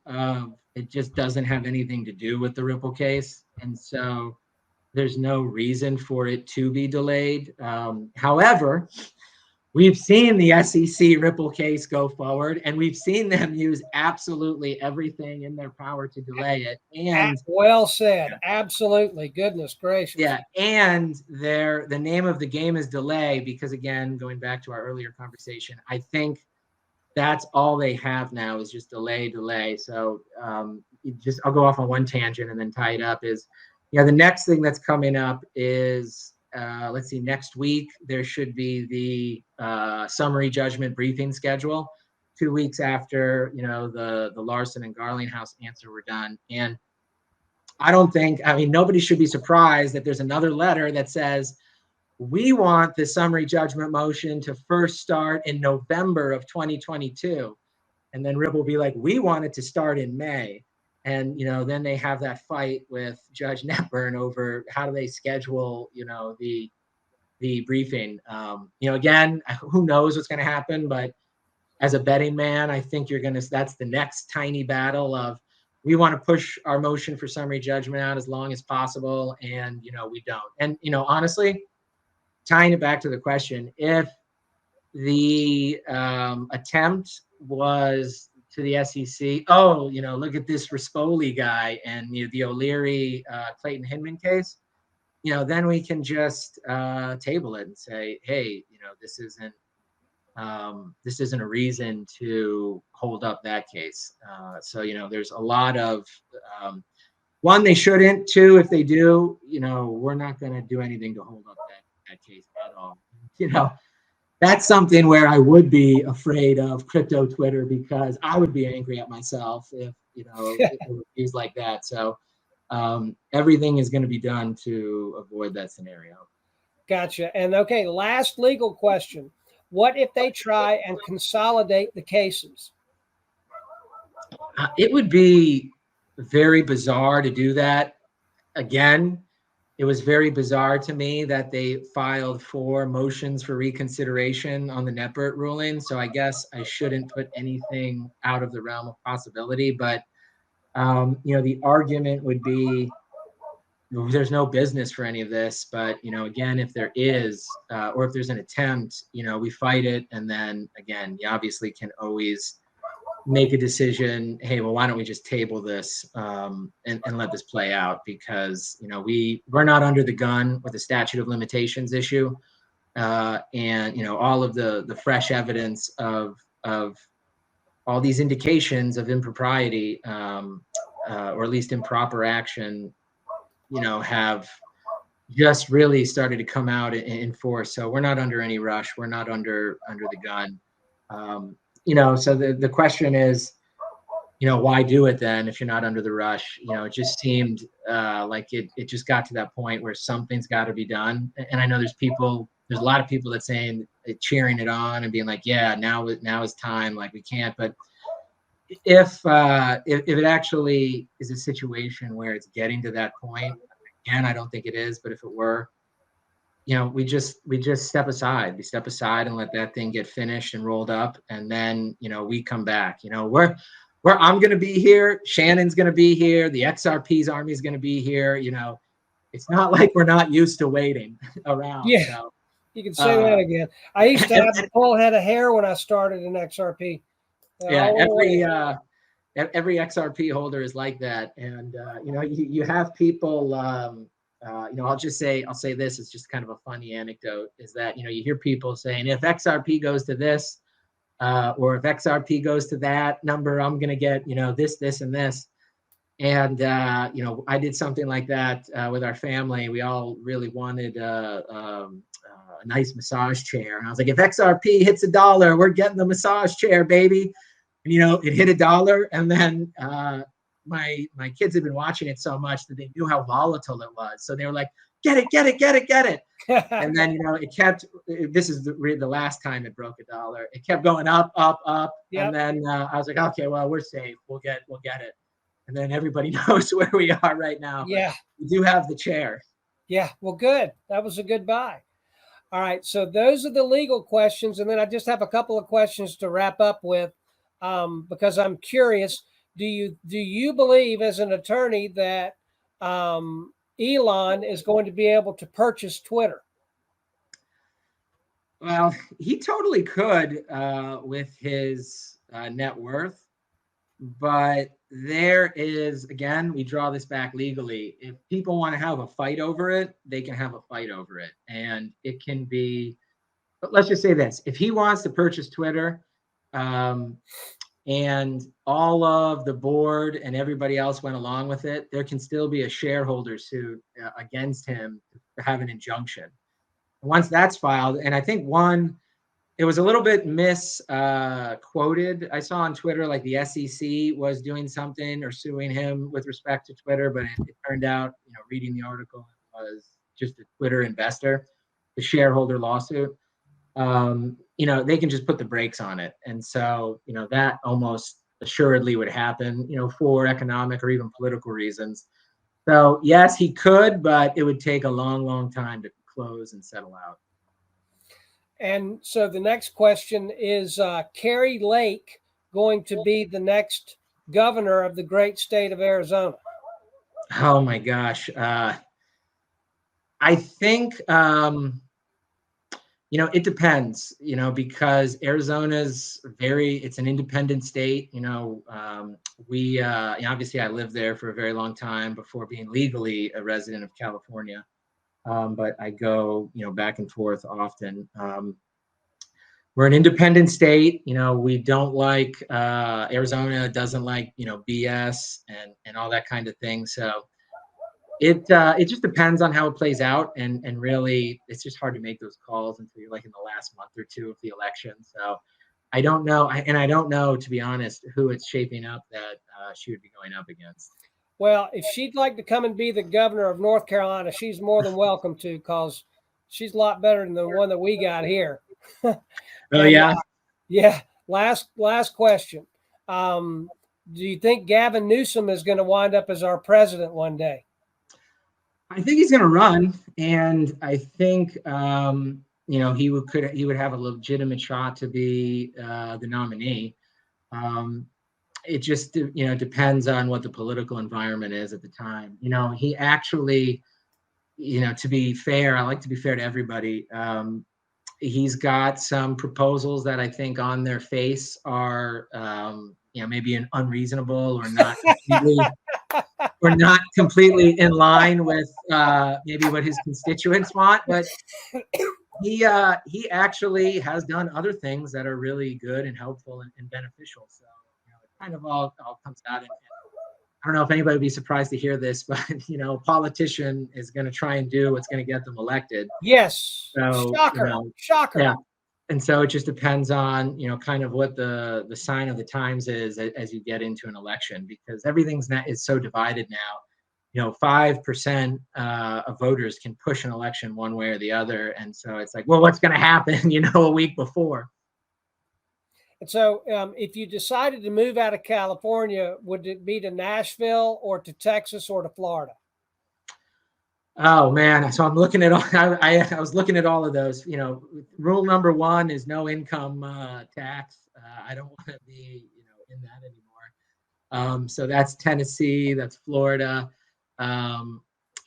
It just doesn't have anything to do with the Ripple case. And so there's no reason for it to be delayed. However, we've seen the SEC Ripple case go forward, and we've seen them use absolutely everything in their power to delay it. And well said. Yeah. Absolutely. Goodness gracious. Yeah. And the name of the game is delay, because again, going back to our earlier conversation, I think that's all they have now is just delay. So I'll go off on one tangent and then tie it up is, the next thing that's coming up is, next week, there should be the summary judgment briefing schedule 2 weeks after, the Larson and Garlinghouse answer were done. And nobody should be surprised that there's another letter that says, we want the summary judgment motion to first start in November of 2022. And then Ripple will be like, we want it to start in May. And, then they have that fight with Judge Netburn over how do they schedule, the the briefing. Again, who knows what's going to happen, but as a betting man, I think that's the next tiny battle of, we want to push our motion for summary judgment out as long as possible. And, we don't. And, honestly, tying it back to the question, if the attempt was to the SEC, look at this Rispoli guy and the O'Leary Clayton Hinman case, then we can just table it and say, hey, this isn't a reason to hold up that case. So there's a lot of one, they shouldn't. Two, if they do, we're not going to do anything to hold up that case at all. That's something where I would be afraid of crypto Twitter, because I would be angry at myself if it were things like that. So everything is going to be done to avoid that scenario. Gotcha. And okay, last legal question. What if they try and consolidate the cases? It would be very bizarre to do that. Again, it was very bizarre to me that they filed 4 motions for reconsideration on the Netbert ruling. So I guess I shouldn't put anything out of the realm of possibility. But, the argument would be, there's no business for any of this. But, again, if there is, or if there's an attempt, we fight it. And then, again, you obviously can always make a decision. Hey, well, why don't we just table this and let this play out? Because, we're not under the gun with the statute of limitations issue. And, all of the fresh evidence of all these indications of impropriety, or at least improper action, have just really started to come out in force. So we're not under any rush. We're not under the gun. So the question is, why do it then if you're not under the rush? It just seemed like it just got to that point where something's got to be done. And I know there's a lot of people that saying, cheering it on and being like, yeah, now is time. Like, we can't. But if it actually is a situation where it's getting to that point, again, I don't think it is, but if it were, we just step aside. We step aside and let that thing get finished and rolled up, and then we come back. Where I'm going to be here, Shannon's going to be here, the XRP's army is going to be here. It's not like we're not used to waiting around. Yeah, so, you can say that again. I used to have a full head of hair when I started in XRP. Yeah, every XRP holder is like that, and you have people. I'll say this, it's just kind of a funny anecdote, is that you hear people saying, if XRP goes to this, or if XRP goes to that number, I'm gonna get this and this. And I did something like that with our family. We all really wanted a nice massage chair, and I was like, if XRP hits $1, we're getting the massage chair, baby. And, it hit $1, and then my kids had been watching it so much that they knew how volatile it was. So they were like, get it. And then, it kept, this is the last time it broke $1. It kept going up. Yep. And then I was like, okay, well, we're safe. We'll get it. And then everybody knows where we are right now. Yeah. We do have the chair. Yeah. Well, good. That was a good buy. All right. So those are the legal questions. And then I just have a couple of questions to wrap up with, because I'm curious. Do you believe, as an attorney, that Elon is going to be able to purchase Twitter? Well, he totally could with his net worth. But there is, again, we draw this back legally. If people want to have a fight over it, they can have a fight over it. And it can be, but let's just say this. If he wants to purchase Twitter, and all of the board and everybody else went along with it, there can still be a shareholder suit against him to have an injunction. Once that's filed, and I think it was a little bit misquoted. I saw on Twitter, like the SEC was doing something or suing him with respect to Twitter, but it turned out, reading the article, it was just a Twitter investor, the shareholder lawsuit. They can just put the brakes on it. And so, that almost assuredly would happen, for economic or even political reasons. So yes, he could, but it would take a long, long time to close and settle out. And so the next question is, Kerry Lake going to be the next governor of the great state of Arizona? Oh my gosh. I think, it depends, because Arizona's it's an independent state. Obviously I lived there for a very long time before being legally a resident of California. But I go, back and forth often. We're an independent state. We don't like, Arizona doesn't like, BS and all that kind of thing. So it just depends on how it plays out. And really, it's just hard to make those calls until you're like in the last month or two of the election. So I don't know. I don't know, to be honest, who it's shaping up that she would be going up against. Well, if she'd like to come and be the governor of North Carolina, she's more than welcome to, because she's a lot better than the one that we got here. Oh, And, yeah. Yeah. Last question. Do you think Gavin Newsom is going to wind up as our president one day? I think he's going to run, and I think he would have a legitimate shot to be the nominee. It just depends on what the political environment is at the time. He actually, to be fair, I like to be fair to everybody. He's got some proposals that I think on their face are maybe unreasonable or not completely in line with maybe what his constituents want, but he actually has done other things that are really good and helpful and beneficial. So it kind of all comes out. And I don't know if anybody would be surprised to hear this, but a politician is going to try and do what's going to get them elected. Yes. So Shocker. Yeah. And so it just depends on, kind of what the sign of the times is as you get into an election, because everything's is so divided now. 5% of voters can push an election one way or the other. And so it's like, well, what's going to happen, a week before? And so if you decided to move out of California, would it be to Nashville or to Texas or to Florida? Oh man. So I'm looking at all, I was looking at all of those. Rule number one is no income tax. I don't want to be, in that anymore. So that's Tennessee, that's Florida.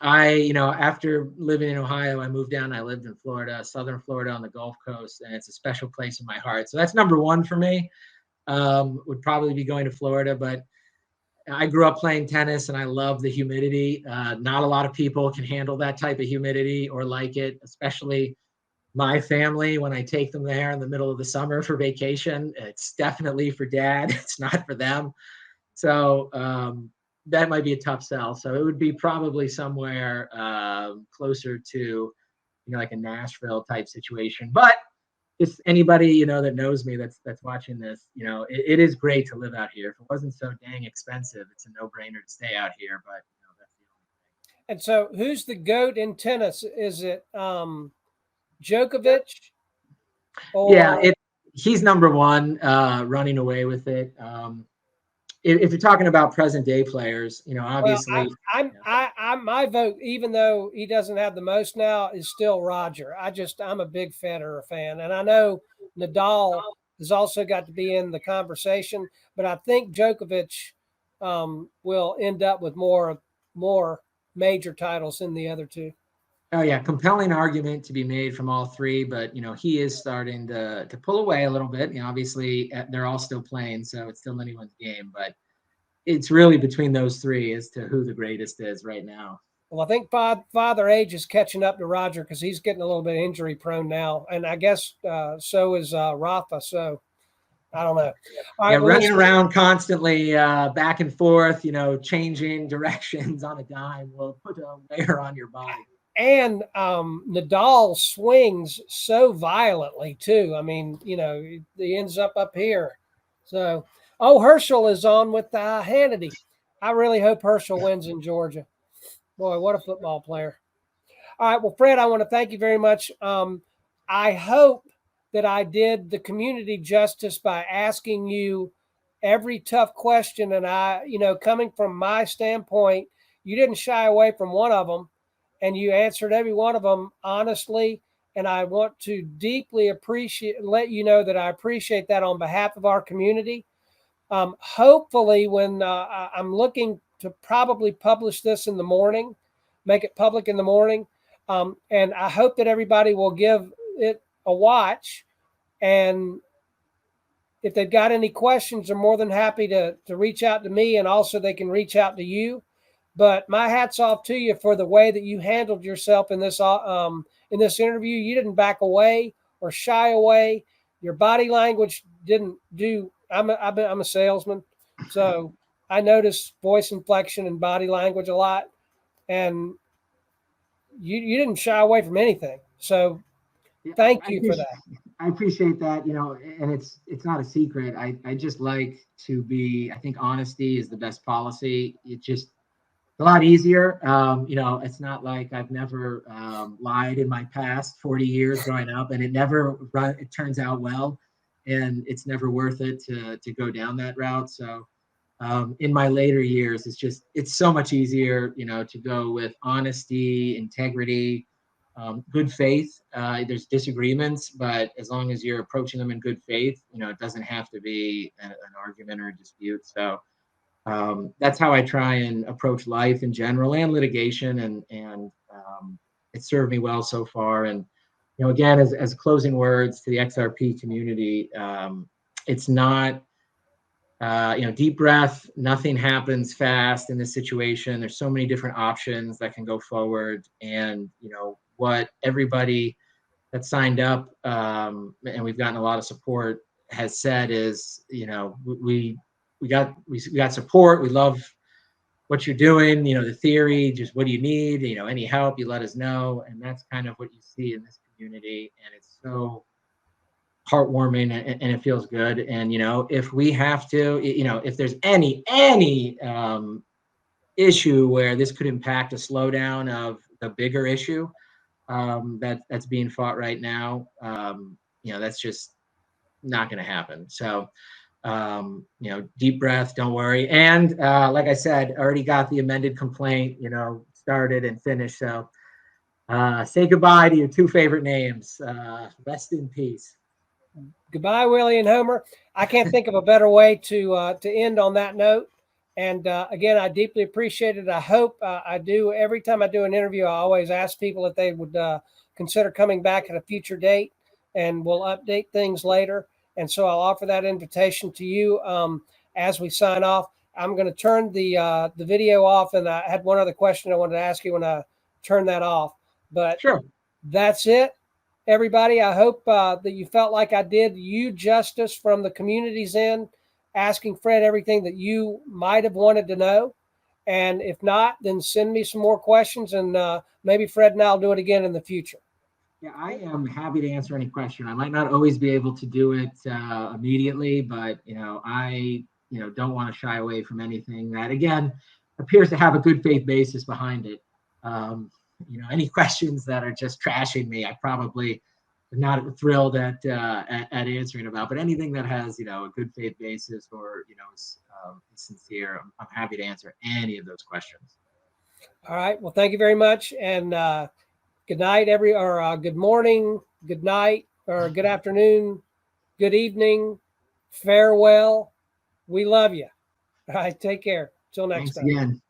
After living in Ohio, I moved down. I lived in Florida, Southern Florida on the Gulf Coast, and it's a special place in my heart. So that's number one for me. Would probably be going to Florida, but I grew up playing tennis and I love the humidity. Not a lot of people can handle that type of humidity or like it, especially my family. When I take them there in the middle of the summer for vacation, it's definitely for dad. It's not for them. So that might be a tough sell. So it would be probably somewhere closer to, like a Nashville type situation. But just anybody, that knows me that's watching this, it is great to live out here. If it wasn't so dang expensive, it's a no-brainer to stay out here. But that's the only thing. And so who's the GOAT in tennis? Is it Djokovic? Or... Yeah, he's number one, running away with it. If you're talking about present day players, obviously. Well, my vote, even though he doesn't have the most now, is still Roger. I'm a big Federer fan, and I know Nadal has also got to be in the conversation, but I think Djokovic will end up with more major titles than the other two. Oh yeah, compelling argument to be made from all three, but he is starting to pull away a little bit. Obviously they're all still playing, so it's still anyone's game, but it's really between those three as to who the greatest is right now. Well, I think Father Age is catching up to Roger because he's getting a little bit injury prone now, and I guess so is Rafa. So I don't know. All right, running around constantly back and forth, changing directions on a dime will put a wear on your body. And Nadal swings so violently too. I mean, he ends up here. So, Herschel is on with Hannity. I really hope Herschel wins in Georgia. Boy, what a football player. All right. Well, Fred, I want to thank you very much. I hope that I did the community justice by asking you every tough question. And coming from my standpoint, you didn't shy away from one of them. And you answered every one of them honestly And I want to deeply let you know that I appreciate that on behalf of our community. Hopefully, when I'm looking to probably publish this in the morning, make it public in the morning. And I hope that everybody will give it a watch. And if they've got any questions, they're more than happy to reach out to me, and also they can reach out to you. But my hat's off to you for the way that you handled yourself in this interview. You didn't back away or shy away. Your body language didn't do. I'm a salesman, so I notice voice inflection and body language a lot, and you didn't shy away from anything. So thank you for that. I appreciate that, and it's not a secret. I just like to be, I think honesty is the best policy. It's just a lot easier. It's not like I've never lied in my past 40 years growing up, and it turns out well, and it's never worth it to go down that route. So in my later years, it's so much easier, to go with honesty, integrity, good faith. There's disagreements, but as long as you're approaching them in good faith, it doesn't have to be an argument or a dispute. So that's how I try and approach life in general and litigation, and it served me well so far. And again, as closing words to the XRP community, it's not deep breath. Nothing happens fast in this situation. There's so many different options that can go forward, and what everybody that signed up, and we've gotten a lot of support, has said is, we got support. We love what you're doing. The theory, just what do you need? Any help, you let us know. And that's kind of what you see in this community. And it's so heartwarming, and it feels good. And, if we have to, if there's any issue where this could impact a slowdown of the bigger issue that's being fought right now, that's just not going to happen. So, deep breath, don't worry. And like I said, already got the amended complaint, started and finished. So say goodbye to your two favorite names. Rest in peace. Goodbye, Willie and Homer. I can't think of a better way to end on that note. And again, I deeply appreciate it. I hope I do. Every time I do an interview, I always ask people if they would consider coming back at a future date, and we'll update things later. And so I'll offer that invitation to you as we sign off. I'm going to turn the video off, and I had one other question I wanted to ask you when I turn that off. But sure, that's it, everybody. I hope that you felt like I did you justice from the community's end, asking Fred everything that you might have wanted to know. And if not, then send me some more questions, and maybe Fred and I'll do it again in the future. Yeah, I am happy to answer any question. I might not always be able to do it immediately, but I don't want to shy away from anything that, again, appears to have a good faith basis behind it. Any questions that are just trashing me, I probably am not thrilled at answering about. But anything that has a good faith basis, or is sincere, I'm happy to answer any of those questions. All right. Well, thank you very much, and good night, good morning, good night, or good afternoon, good evening, farewell. We love you. All right, take care. Till next time. Thanks again.